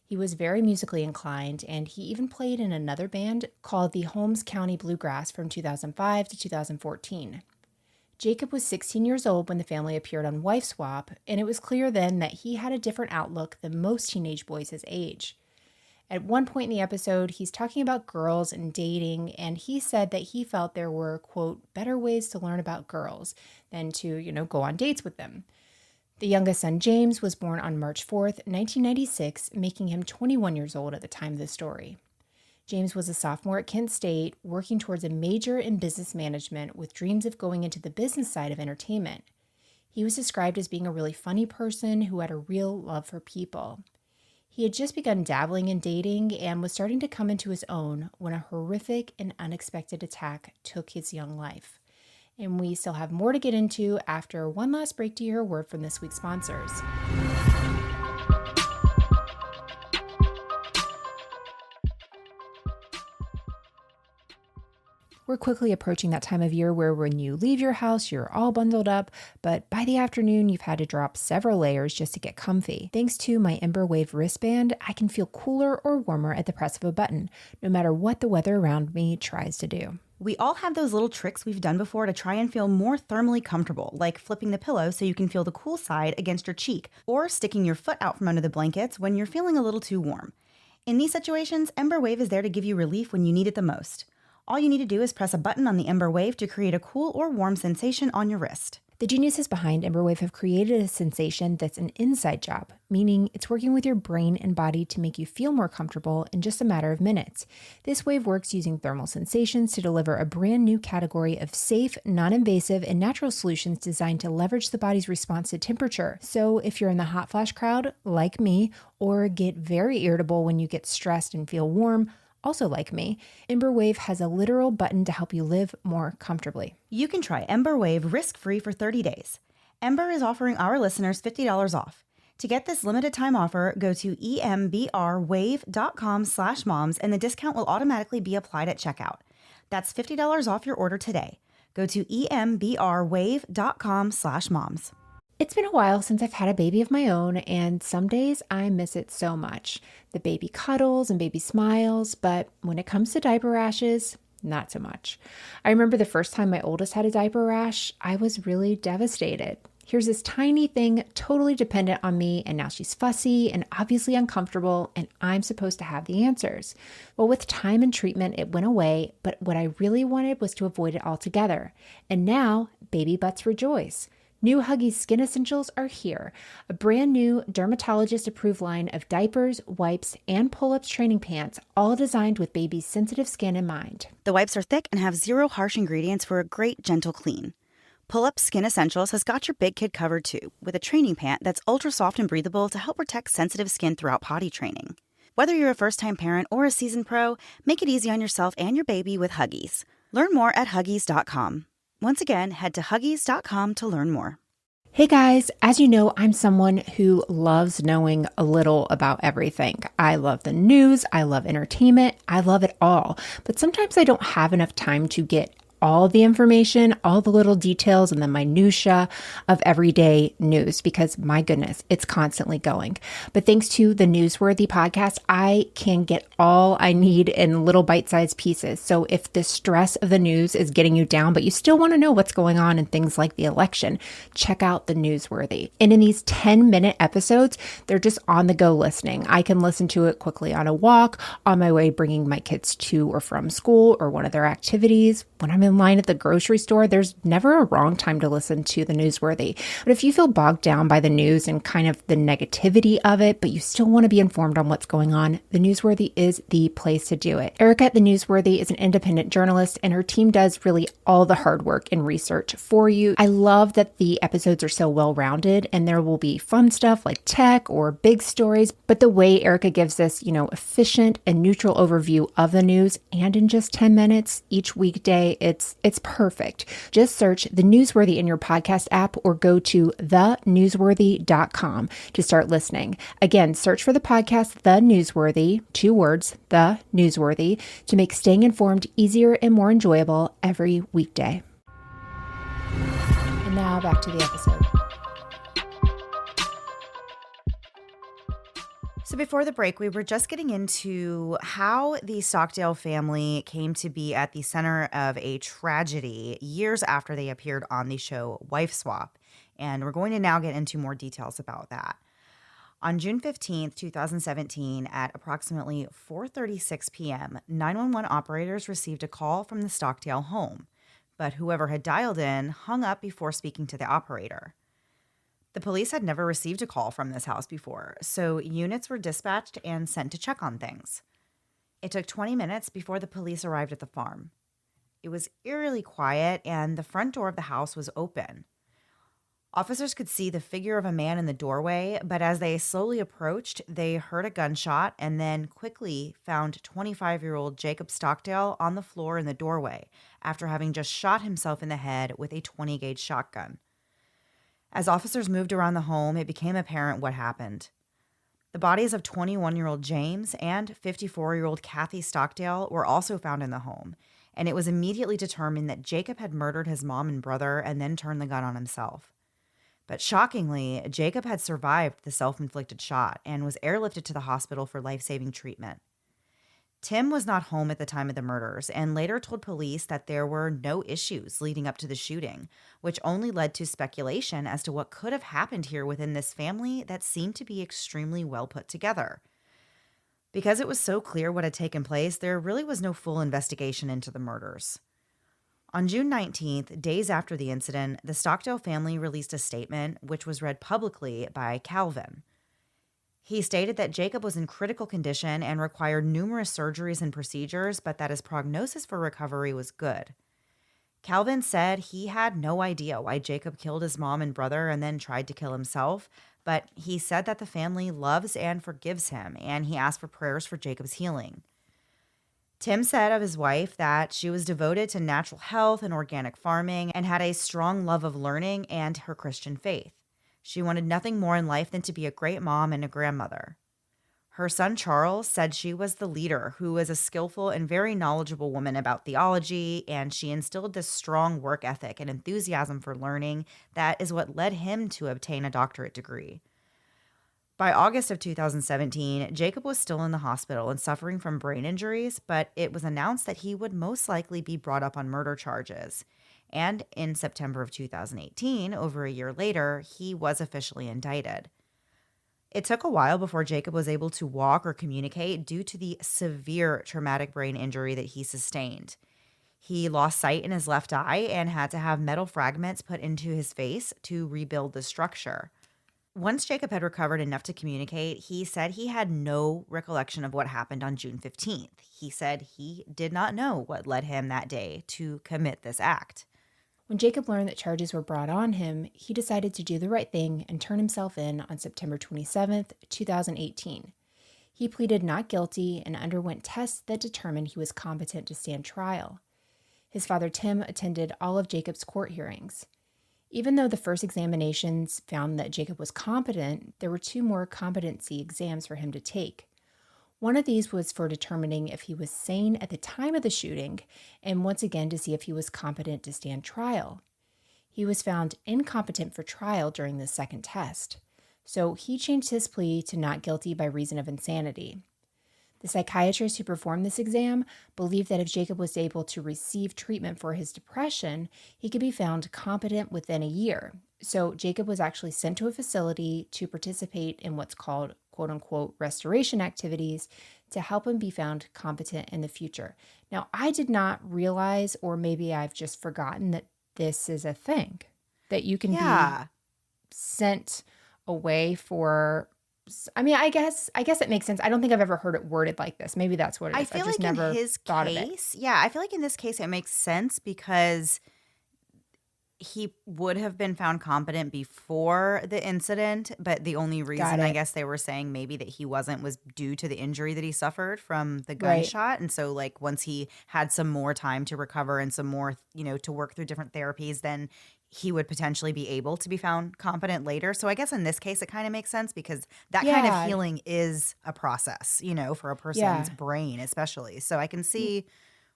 He was very musically inclined, and he even played in another band called the Holmes County Bluegrass from 2005 to 2014. Jacob was 16 years old when the family appeared on Wife Swap, and it was clear then that he had a different outlook than most teenage boys his age. At one point in the episode, he's talking about girls and dating, and he said that he felt there were, quote, better ways to learn about girls than to, go on dates with them. The youngest son, James, was born on March 4th, 1996, making him 21 years old at the time of the story. James was a sophomore at Kent State, working towards a major in business management with dreams of going into the business side of entertainment. He was described as being a really funny person who had a real love for people. He had just begun dabbling in dating and was starting to come into his own when a horrific and unexpected attack took his young life. And we still have more to get into after one last break to hear a word from this week's sponsors. We're quickly approaching that time of year where when you leave your house, you're all bundled up, but by the afternoon, you've had to drop several layers just to get comfy. Thanks to my Emberwave wristband, I can feel cooler or warmer at the press of a button, no matter what the weather around me tries to do. We all have those little tricks we've done before to try and feel more thermally comfortable, like flipping the pillow so you can feel the cool side against your cheek, or sticking your foot out from under the blankets when you're feeling a little too warm. In these situations, Emberwave is there to give you relief when you need it the most. All you need to do is press a button on the Emberwave to create a cool or warm sensation on your wrist. The geniuses behind Emberwave have created a sensation that's an inside job, meaning it's working with your brain and body to make you feel more comfortable in just a matter of minutes. This wave works using thermal sensations to deliver a brand new category of safe, non-invasive, and natural solutions designed to leverage the body's response to temperature. So if you're in the hot flash crowd, like me, or get very irritable when you get stressed and feel warm, also like me, Emberwave has a literal button to help you live more comfortably. You can try Emberwave risk-free for 30 days. Ember is offering our listeners $50 off. To get this limited time offer, go to embrwave.com/moms and the discount will automatically be applied at checkout. That's $50 off your order today. Go to embrwave.com/moms. It's been a while since I've had a baby of my own, and some days I miss it so much. The baby cuddles and baby smiles, but when it comes to diaper rashes, not so much. I remember the first time my oldest had a diaper rash, I was really devastated. Here's this tiny thing totally dependent on me, and now she's fussy and obviously uncomfortable, and I'm supposed to have the answers. Well, with time and treatment, it went away, but what I really wanted was to avoid it altogether. And now, baby butts rejoice. New Huggies Skin Essentials are here, a brand new dermatologist-approved line of diapers, wipes, and pull-ups training pants, all designed with baby's sensitive skin in mind. The wipes are thick and have zero harsh ingredients for a great, gentle clean. Pull-Up Skin Essentials has got your big kid covered too, with a training pant that's ultra soft and breathable to help protect sensitive skin throughout potty training. Whether you're a first-time parent or a seasoned pro, make it easy on yourself and your baby with Huggies. Learn more at Huggies.com. Once again, head to Huggies.com to learn more. Hey guys, as you know, I'm someone who loves knowing a little about everything. I love the news, I love entertainment, I love it all. But sometimes I don't have enough time to get all the information, all the little details and the minutia of everyday news because my goodness, it's constantly going. But thanks to the Newsworthy podcast, I can get all I need in little bite-sized pieces. So if the stress of the news is getting you down, but you still want to know what's going on in things like the election, check out the Newsworthy. And in these 10-minute episodes, they're just on the go listening. I can listen to it quickly on a walk, on my way bringing my kids to or from school or one of their activities. When I'm in line at the grocery store, there's never a wrong time to listen to the Newsworthy. But if you feel bogged down by the news and kind of the negativity of it, but you still want to be informed on what's going on, the Newsworthy is the place to do it. Erica at the Newsworthy is an independent journalist, and her team does really all the hard work and research for you. I love that the episodes are so well-rounded, and there will be fun stuff like tech or big stories, but the way Erica gives this, efficient and neutral overview of the news, and in just 10 minutes each weekday, it's perfect. Just search The Newsworthy in your podcast app or go to thenewsworthy.com to start listening. Again, search for the podcast The Newsworthy, 2 words, The Newsworthy, to make staying informed easier and more enjoyable every weekday. And now back to the episode. So before the break, we were just getting into how the Stockdale family came to be at the center of a tragedy years after they appeared on the show Wife Swap. And we're going to now get into more details about that. On June 15th, 2017, at approximately 4:36 p.m., 911 operators received a call from the Stockdale home. But whoever had dialed in hung up before speaking to the operator. The police had never received a call from this house before, so units were dispatched and sent to check on things. It took 20 minutes before the police arrived at the farm. It was eerily quiet, and the front door of the house was open. Officers could see the figure of a man in the doorway, but as they slowly approached, they heard a gunshot and then quickly found 25-year-old Jacob Stockdale on the floor in the doorway after having just shot himself in the head with a 20-gauge shotgun. As officers moved around the home, it became apparent what happened. The bodies of 21-year-old James and 54-year-old Kathy Stockdale were also found in the home, and it was immediately determined that Jacob had murdered his mom and brother and then turned the gun on himself. But shockingly, Jacob had survived the self-inflicted shot and was airlifted to the hospital for life-saving treatment. Tim was not home at the time of the murders and later told police that there were no issues leading up to the shooting, which only led to speculation as to what could have happened here within this family that seemed to be extremely well put together. Because it was so clear what had taken place, there really was no full investigation into the murders. On June 19th, days after the incident, the Stockdale family released a statement which was read publicly by Calvin. He stated that Jacob was in critical condition and required numerous surgeries and procedures, but that his prognosis for recovery was good. Calvin said he had no idea why Jacob killed his mom and brother and then tried to kill himself, but he said that the family loves and forgives him, and he asked for prayers for Jacob's healing. Tim said of his wife that she was devoted to natural health and organic farming and had a strong love of learning and her Christian faith. She wanted nothing more in life than to be a great mom and a grandmother. Her son Charles said she was the leader who was a skillful and very knowledgeable woman about theology, and she instilled this strong work ethic and enthusiasm for learning that is what led him to obtain a doctorate degree. By August of 2017, Jacob was still in the hospital and suffering from brain injuries, but it was announced that he would most likely be brought up on murder charges. And in September of 2018, over a year later, he was officially indicted. It took a while before Jacob was able to walk or communicate due to the severe traumatic brain injury that he sustained. He lost sight in his left eye and had to have metal fragments put into his face to rebuild the structure. Once Jacob had recovered enough to communicate, he said he had no recollection of what happened on June 15th. He said he did not know what led him that day to commit this act. When Jacob learned that charges were brought on him, he decided to do the right thing and turn himself in on September 27th, 2018. He pleaded not guilty and underwent tests that determined he was competent to stand trial. His father Tim attended all of Jacob's court hearings. Even though the first examinations found that Jacob was competent, there were 2 more competency exams for him to take. One of these was for determining if he was sane at the time of the shooting, and once again to see if he was competent to stand trial. He was found incompetent for trial during the second test, so he changed his plea to not guilty by reason of insanity. The psychiatrist who performed this exam believed that if Jacob was able to receive treatment for his depression, he could be found competent within a year. So Jacob was actually sent to a facility to participate in what's called quote-unquote restoration activities to help him be found competent in the future. Now, I did not realize, or maybe I've just forgotten, that this is a thing, that you can be sent away for... I mean, I guess it makes sense. I don't think I've ever heard it worded like this. Maybe that's what it is. I feel just like never in his thought of case, it. I feel like in this case it makes sense because he would have been found competent before the incident, but the only reason I guess they were saying maybe that he wasn't was due to the injury that he suffered from the gunshot. And so like once he had some more time to recover and some more, to work through different therapies, then he would potentially be able to be found competent later. So I guess in this case, it kind of makes sense because that kind of healing is a process, for a person's brain especially. So I can see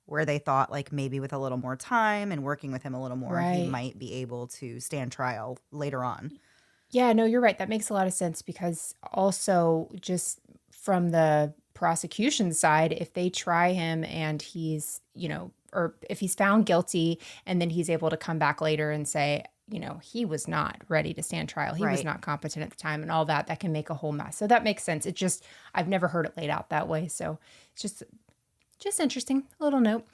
where they thought like maybe with a little more time and working with him a little more, he might be able to stand trial later on. Yeah, no, you're right. That makes a lot of sense because also just from the prosecution side, if they try him and he's, or if he's found guilty and then he's able to come back later and say, he was not ready to stand trial. He was not competent at the time and all that, that can make a whole mess. So that makes sense. It just, I've never heard it laid out that way. So it's just interesting. A little note.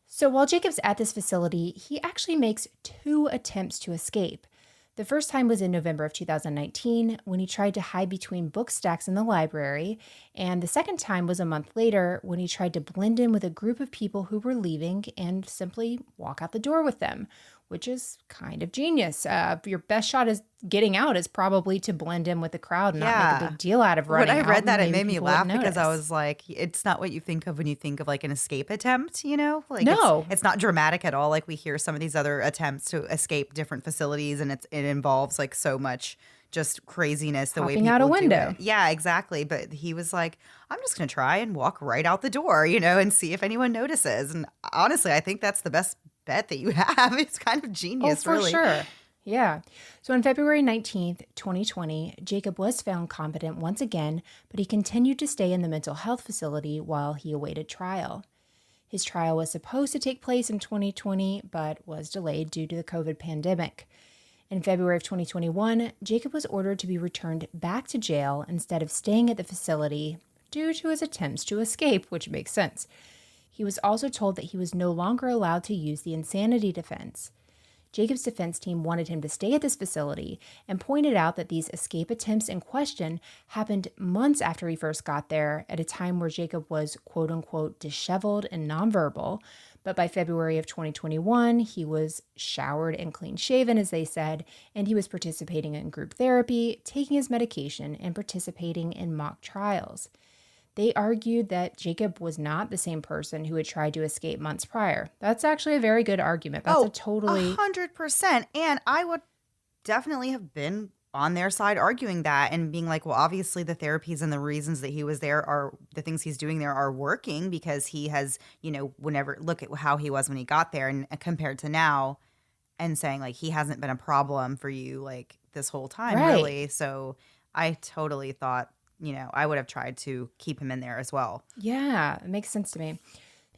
So while Jacob's at this facility, he actually makes 2 attempts to escape. The first time was in November of 2019 when he tried to hide between book stacks in the library, and the second time was a month later when he tried to blend in with a group of people who were leaving and simply walk out the door with them, which is kind of genius. Your best shot is getting out is probably to blend in with the crowd and not make a big deal out of running out. When I read that, it made me laugh because I was like, it's not what you think of when you think of like an escape attempt, Like no. It's not dramatic at all. Like we hear some of these other attempts to escape different facilities and it involves like so much just craziness the way people out a do window. it. Yeah, exactly. But he was like, I'm just going to try and walk right out the door, and see if anyone notices. And honestly, I think that's the best bet that you have. It's kind of genius, for really. Sure. Yeah. So on February 19th, 2020, Jacob was found competent once again, but he continued to stay in the mental health facility while he awaited trial. His trial was supposed to take place in 2020, but was delayed due to the COVID pandemic. In February of 2021, Jacob was ordered to be returned back to jail instead of staying at the facility due to his attempts to escape, which makes sense. He was also told that he was no longer allowed to use the insanity defense. Jacob's defense team wanted him to stay at this facility and pointed out that these escape attempts in question happened months after he first got there, at a time where Jacob was quote-unquote disheveled and nonverbal. But by February of 2021, he was showered and clean-shaven, as they said, and he was participating in group therapy, taking his medication, and participating in mock trials. They argued that Jacob was not the same person who had tried to escape months prior. That's actually a very good argument. That's a totally 100%. And I would definitely have been on their side arguing that and being like, well, obviously the therapies and the reasons that he was there are the things he's doing there are working, because he has, whenever look at how he was when he got there and compared to now, and saying like he hasn't been a problem for you like this whole time, Right. really. So I totally thought, I would have tried to keep him in there as well. Yeah, it makes sense to me.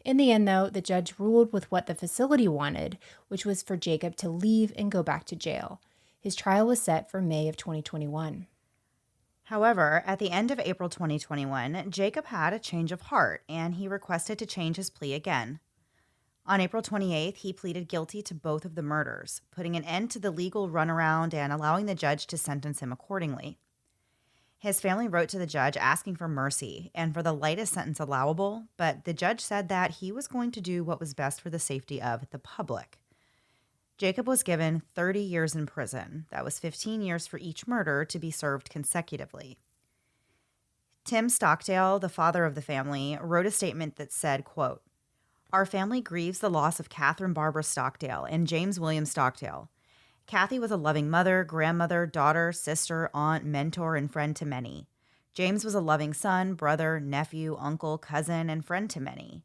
In the end, though, the judge ruled with what the facility wanted, which was for Jacob to leave and go back to jail. His trial was set for May of 2021. However, at the end of April 2021, Jacob had a change of heart and he requested to change his plea again. On April 28th, he pleaded guilty to both of the murders, putting an end to the legal runaround and allowing the judge to sentence him accordingly. His family wrote to the judge asking for mercy and for the lightest sentence allowable, but the judge said that he was going to do what was best for the safety of the public. Jacob was given 30 years in prison. That was 15 years for each murder to be served consecutively. Tim Stockdale, the father of the family, wrote a statement that said, quote, "Our family grieves the loss of Catherine Barbara Stockdale and James William Stockdale. Kathy was a loving mother, grandmother, daughter, sister, aunt, mentor, and friend to many. James was a loving son, brother, nephew, uncle, cousin, and friend to many.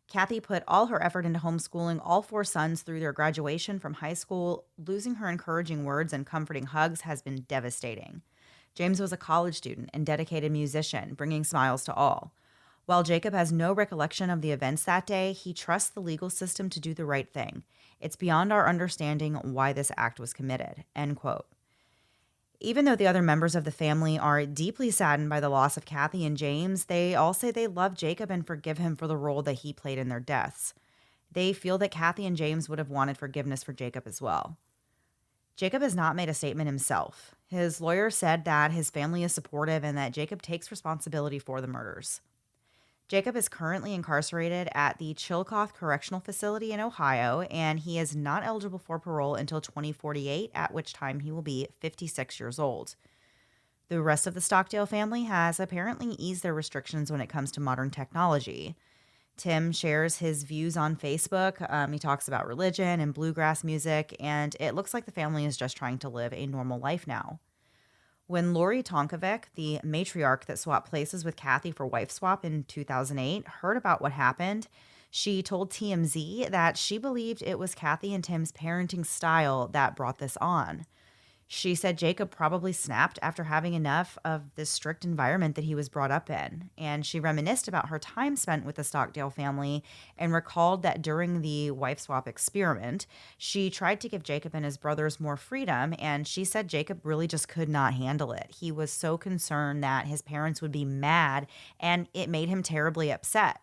Kathy put all her effort into homeschooling all 4 sons through their graduation from high school. Losing her encouraging words and comforting hugs has been devastating. James was a college student and dedicated musician, bringing smiles to all. While Jacob has no recollection of the events that day, he trusts the legal system to do the right thing. It's beyond our understanding why this act was committed." End quote. Even though the other members of the family are deeply saddened by the loss of Kathy and James, they all say they love Jacob and forgive him for the role that he played in their deaths. They feel that Kathy and James would have wanted forgiveness for Jacob as well. Jacob has not made a statement himself. His lawyer said that his family is supportive and that Jacob takes responsibility for the murders. Jacob is currently incarcerated at the Chillicothe Correctional Facility in Ohio, and he is not eligible for parole until 2048, at which time he will be 56 years old. The rest of the Stockdale family has apparently eased their restrictions when it comes to modern technology. Tim shares his views on Facebook. He talks about religion and bluegrass music, and it looks like the family is just trying to live a normal life now. When Lori Tonkovic, the matriarch that swapped places with Kathy for Wife Swap in 2008, heard about what happened, she told TMZ that she believed it was Kathy and Tim's parenting style that brought this on. She said Jacob probably snapped after having enough of this strict environment that he was brought up in. And she reminisced about her time spent with the Stockdale family and recalled that during the wife swap experiment, she tried to give Jacob and his brothers more freedom. And she said Jacob really just could not handle it. He was so concerned that his parents would be mad, and it made him terribly upset.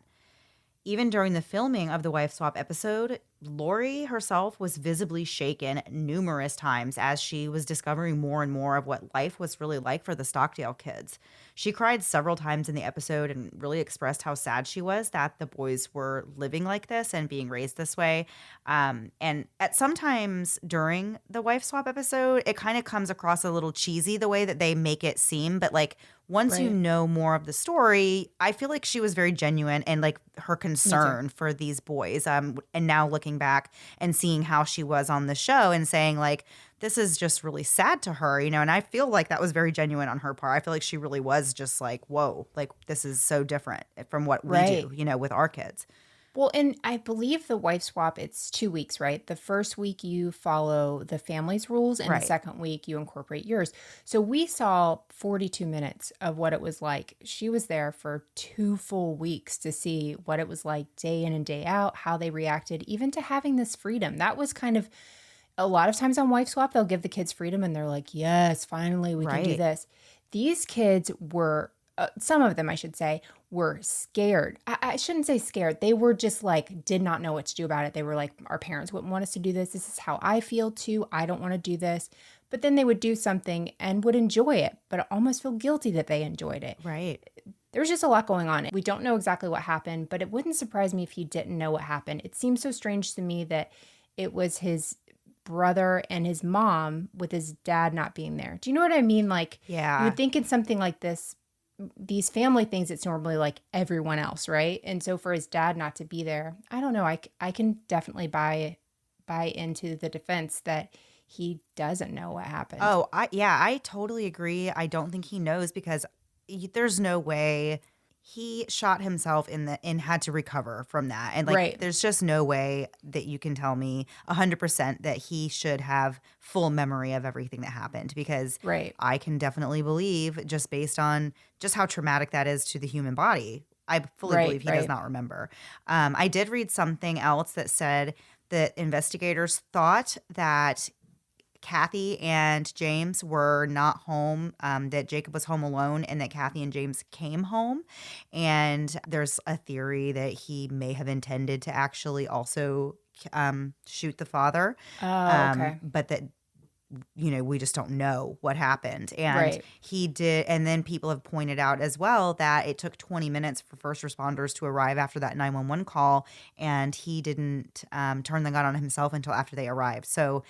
Even during the filming of the wife swap episode, Lori herself was visibly shaken numerous times as she was discovering more and more of what life was really like for the Stockdale kids. She cried several times in the episode and really expressed how sad she was that the boys were living like this and being raised this way. And at sometimes during the wife swap episode, it kind of comes across a little cheesy the way that they make it seem. But like once you know more of the story, I feel like she was very genuine and like her concern for these boys. And now looking back and seeing how she was on the show and saying like, this is just really sad to her, and I feel like that was very genuine on her part. I feel like she really was just like, whoa, like this is so different from what we do, with our kids. Well, and I believe the wife swap, it's 2 weeks, right? The first week you follow the family's rules, and the second week you incorporate yours. So we saw 42 minutes of what it was like. She was there for 2 full weeks to see what it was like day in and day out, how they reacted, even to having this freedom. That was kind of, a lot of times on wife swap, they'll give the kids freedom and they're like, yes, finally we can do this. These kids were some of them, I should say, were scared. I shouldn't say scared. They were just like, did not know what to do about it. They were like, our parents wouldn't want us to do this. This is how I feel too. I don't want to do this. But then they would do something and would enjoy it, but almost feel guilty that they enjoyed it. Right. There's just a lot going on. We don't know exactly what happened, but it wouldn't surprise me if he didn't know what happened. It seems so strange to me that it was his brother and his mom with his dad not being there. Do you know what I mean? Like, Yeah. you would think in something like this, these family things, it's normally like everyone else, right? And so for his dad not to be there, I don't know. I can definitely buy into the defense that he doesn't know what happened. Oh, I totally agree. I don't think he knows because there's no way he shot himself and had to recover from that. And like, Right. there's just no way that you can tell me 100% that he should have full memory of everything that happened, because Right. I can definitely believe, just based on just how traumatic that is to the human body, I fully Right, believe he does right. not remember. I did read something else that said that investigators thought that Kathy and James were not home, that Jacob was home alone, and that Kathy and James came home. And there's a theory that he may have intended to actually also shoot the father. Oh, okay. But that, we just don't know what happened. And Right. he did. And then people have pointed out as well that it took 20 minutes for first responders to arrive after that 911 call. And he didn't turn the gun on himself until after they arrived. So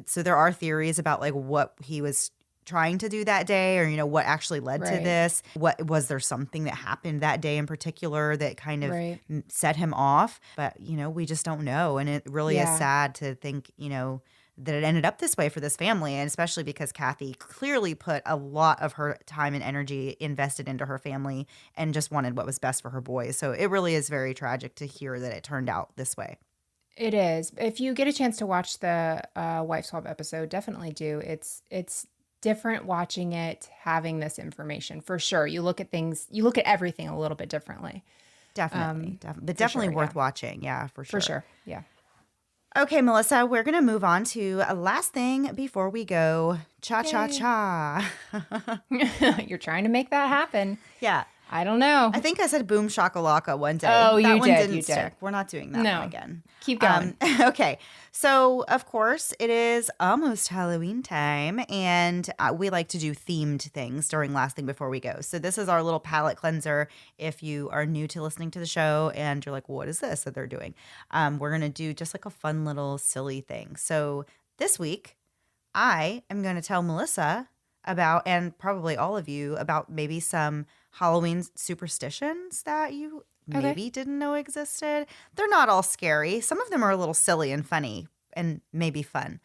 so there are theories about like what he was trying to do that day, or what actually led to Right. this. What was there something that happened that day in particular that kind of Right. set him off? But we just don't know. And it really is Yeah. sad to think that it ended up this way for this family, and especially because Kathy clearly put a lot of her time and energy invested into her family and just wanted what was best for her boys. So it really is very tragic to hear that it turned out this way. It is. If you get a chance to watch the wife swap episode, definitely do. It's different watching it, having this information for sure. You look at everything a little bit differently. Definitely. But definitely sure, worth yeah. watching. Yeah, for sure. For sure. Yeah. Okay, Melissa, we're going to move on to a last thing before we go. Cha-cha-cha. You're trying to make that happen. Yeah. I don't know. I think I said boom shakalaka one day. Oh, that you one did, didn't you stick. did. We're not doing that No. one again. Keep going. Okay. So, of course, it is almost Halloween time, and we like to do themed things during Last Thing Before We Go. So this is our little palate cleanser. If you are new to listening to the show and you're like, what is this that they're doing? We're going to do just like a fun little silly thing. So this week, I am going to tell Melissa about, and probably all of you, about maybe some Halloween superstitions that you maybe didn't know existed. They're not all scary. Some of them are a little silly and funny and maybe fun.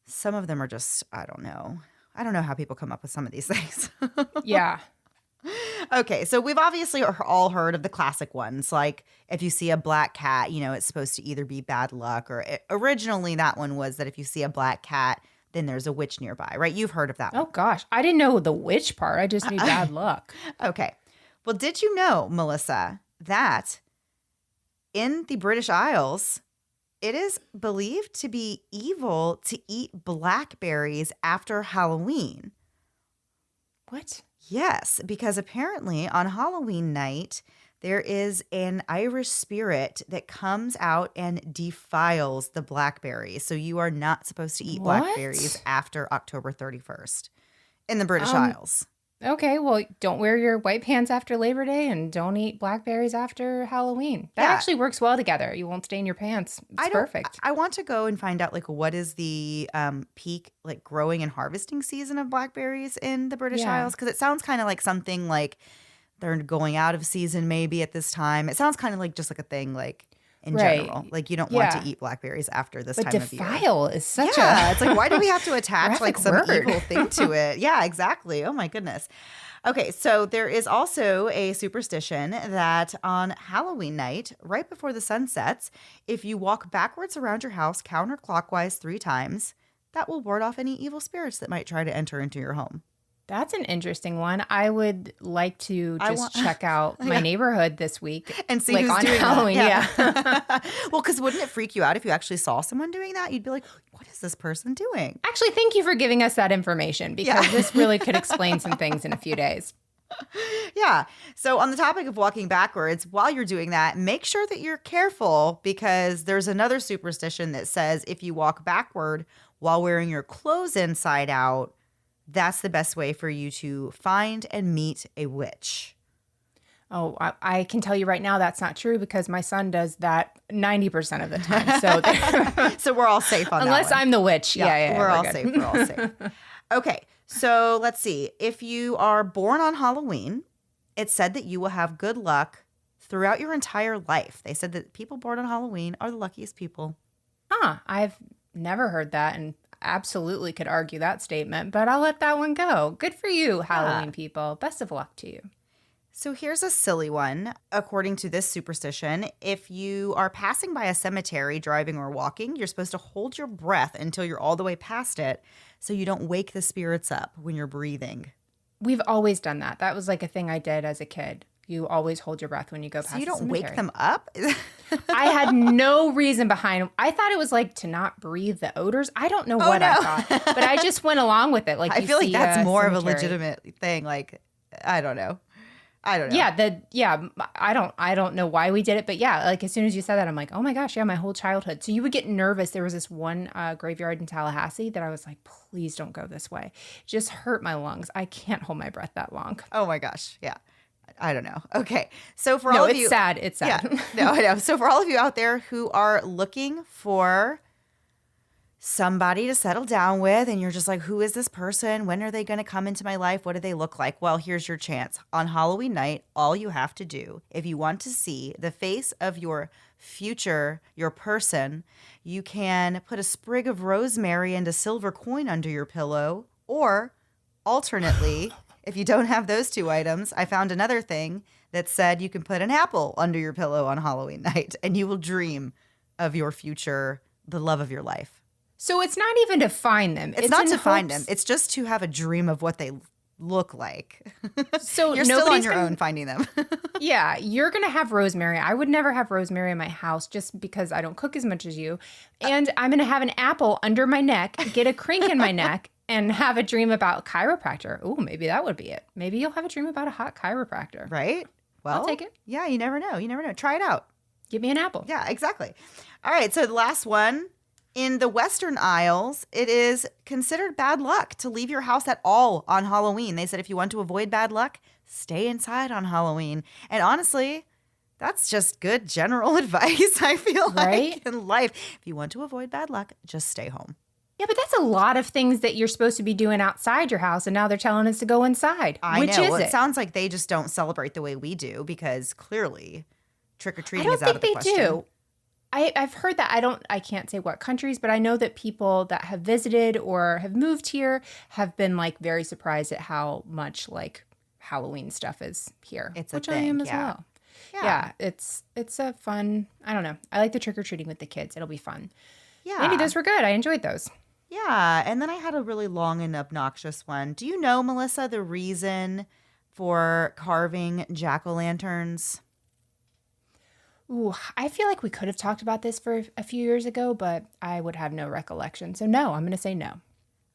Some of them are just, I don't know. I don't know how people come up with some of these things. Yeah. Okay, so we've obviously all heard of the classic ones. Like if you see a black cat, it's supposed to either be bad luck, or originally that one was that if you see a black cat, then there's a witch nearby, right? You've heard of that one. Oh gosh, I didn't know the witch part. I just knew bad luck. Okay. Well, did you know, Melissa, that in the British Isles, it is believed to be evil to eat blackberries after Halloween? What? Yes, because apparently on Halloween night, there is an Irish spirit that comes out and defiles the blackberries. So you are not supposed to eat What? blackberries after October 31st in the British Um, Isles. Okay, well, don't wear your white pants after Labor Day and don't eat blackberries after Halloween. That Yeah. actually works well together. You won't stain your pants. It's perfect. I want to go and find out like what is the peak like growing and harvesting season of blackberries in the British Yeah. Isles, because it sounds kind of like something like they're going out of season maybe at this time. It sounds kind of like just like a thing like in Right. general. Like you don't want Yeah. to eat blackberries after this But time of year. defile is such Yeah, a it's like, why do we have to attach like graphic some word. evil thing to it? Yeah, exactly. Oh my goodness. Okay, so there is also a superstition that on Halloween night, right before the sun sets, if you walk backwards around your house counterclockwise 3 times, that will ward off any evil spirits that might try to enter into your home. That's an interesting one. I would like to I just want- check out my neighborhood this week. And see like who's on doing Halloween. that. Yeah. Well, because wouldn't it freak you out if you actually saw someone doing that? You'd be like, what is this person doing? Actually, thank you for giving us that information because Yeah. this really could explain some things in a few days. Yeah. So on the topic of walking backwards, while you're doing that, make sure that you're careful because there's another superstition that says if you walk backward while wearing your clothes inside out, that's the best way for you to find and meet a witch. Oh, I can tell you right now that's not true because my son does that 90% of the time. So, So we're all safe on unless that one. I'm the witch. Yeah, we're all good. safe. We're all safe. Okay. So let's see. If you are born on Halloween, it's said that you will have good luck throughout your entire life. They said that people born on Halloween are the luckiest people. I've never heard that and absolutely could argue that statement, but I'll let that one go. Good for you, Halloween people. Best of luck to you. So here's a silly one. According to this superstition, if you are passing by a cemetery, driving or walking, you're supposed to hold your breath until you're all the way past it so you don't wake the spirits up when you're breathing. We've always done that. That was like a thing I did as a kid. You always hold your breath when you go past So you the don't cemetery. wake them up? I had no reason behind. I thought it was like to not breathe the odors. I don't know what I thought, but I just went along with it. Like I you feel like see that's more of a cemetery. legitimate thing. Like, I don't know. Yeah, I don't know why we did it, but yeah, like as soon as you said that, I'm like, oh my gosh, yeah, my whole childhood. So you would get nervous. There was this one graveyard in Tallahassee that I was like, please don't go this way. It just hurt my lungs. I can't hold my breath that long. Oh my gosh. Yeah. I don't know. Okay. So for No, all of it's you. sad. It's sad. Yeah. No, I know. So for all of you out there who are looking for somebody to settle down with and you're just like, who is this person? When are they going to come into my life? What do they look like? Well, here's your chance. On Halloween night, all you have to do, if you want to see the face of your future, your person, you can put a sprig of rosemary and a silver coin under your pillow. Or alternately, if you don't have those two items, I found another thing that said you can put an apple under your pillow on Halloween night and you will dream of your future, the love of your life. So it's not even to find them. It's not in to find them. hopes- It's just to have a dream of what they look like. So You're still on nobody's your gonna- own finding them. Yeah, you're going to have rosemary. I would never have rosemary in my house just because I don't cook as much as you. And I'm going to have an apple under my neck, get a crink in my neck, and have a dream about chiropractor. Ooh, maybe that would be it. Maybe you'll have a dream about a hot chiropractor. Right? Well, I'll take it. Yeah, you never know. You never know. Try it out. Give me an apple. Yeah, exactly. All right, so the last one. In the Western Isles, it is considered bad luck to leave your house at all on Halloween. They said if you want to avoid bad luck, stay inside on Halloween. And honestly, that's just good general advice, I feel Right? like, in life. If you want to avoid bad luck, just stay home. Yeah, but that's a lot of things that you're supposed to be doing outside your house, and now they're telling us to go inside. I Which know. is Well, it? it sounds like they just don't celebrate the way we do because clearly I trick-or-treating don't is out of think the they question. do. I've heard that. I can't say what countries, but I know that people that have visited or have moved here have been like very surprised at how much like Halloween stuff is here. It's a which I thing, am as yeah. well. Yeah, it's a fun. I don't know. I like the trick or treating with the kids. It'll be fun. Yeah. Maybe those were good. I enjoyed those. Yeah, and then I had a really long and obnoxious one. Do you know, Melissa, the reason for carving jack-o'-lanterns? Ooh, I feel like we could have talked about this for a few years ago, but I would have no recollection. So no, I'm going to say no.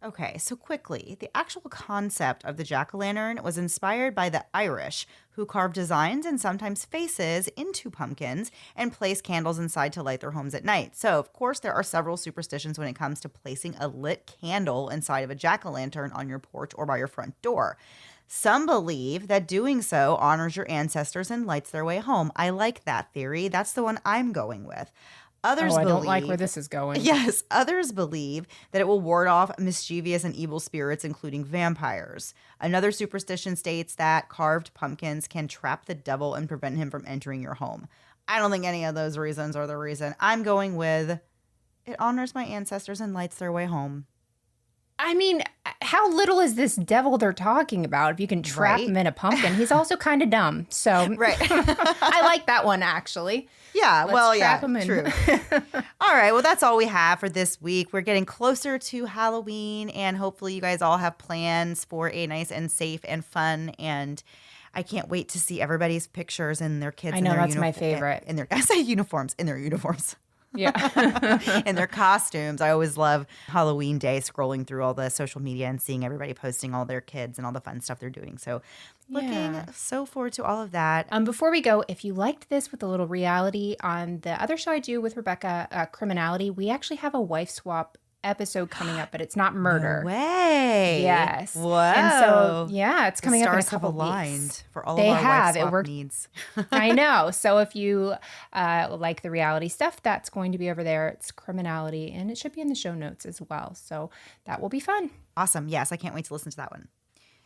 Okay, so quickly, the actual concept of the jack-o'-lantern was inspired by the Irish, who carved designs and sometimes faces into pumpkins and place candles inside to light their homes at night. So, of course, there are several superstitions when it comes to placing a lit candle inside of a jack-o'-lantern on your porch or by your front door. Some believe that doing so honors your ancestors and lights their way home. I like that theory. That's the one I'm going with. Others I believe, don't like where this is going. Yes, others believe that it will ward off mischievous and evil spirits, including vampires. Another superstition states that carved pumpkins can trap the devil and prevent him from entering your home. I don't think any of those reasons are the reason. I'm going with it honors my ancestors and lights their way home. I mean, how little is this devil they're talking about? If you can trap Right? him in a pumpkin, he's also kind of dumb. So Right. I like that one actually. Yeah, Let's well, yeah, trap 'em in. true. All right, well, that's all we have for this week. We're getting closer to Halloween, and hopefully you guys all have plans for a nice and safe and fun. And I can't wait to see everybody's pictures and their kids. I in know, their that's my favorite. In their, I say uniforms, in their uniforms. Yeah. in their costumes. I always love Halloween Day, scrolling through all the social media and seeing everybody posting all their kids and all the fun stuff they're doing. So looking so forward to all of that. Before we go, if you liked this with a little reality, on the other show I do with Rebecca, Criminality, we actually have a wife swap episode coming up, but it's not murder. No way. Yes. Whoa. And so, yeah, it's coming up in a couple have weeks. aligned for all They of our have. wife swap It worked. needs. I know. So if you like the reality stuff, that's going to be over there. It's Criminality, and it should be in the show notes as well. So that will be fun. Awesome. Yes, I can't wait to listen to that one,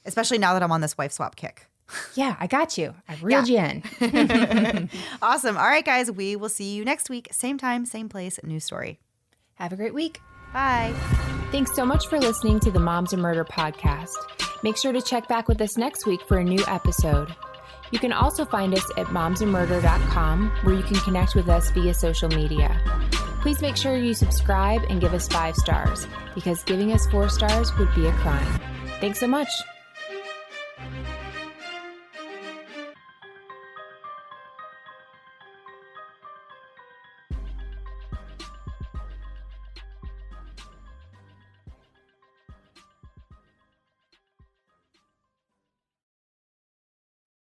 especially now that I'm on this wife swap kick. Yeah, I got you. I reeled you in. Awesome. All right, guys, we will see you next week. Same time, same place, new story. Have a great week. Bye. Thanks so much for listening to the Moms and Murder podcast. Make sure to check back with us next week for a new episode. You can also find us at momsandmurder.com, where you can connect with us via social media. Please make sure you subscribe and give us 5 stars, because giving us 4 stars would be a crime. Thanks so much.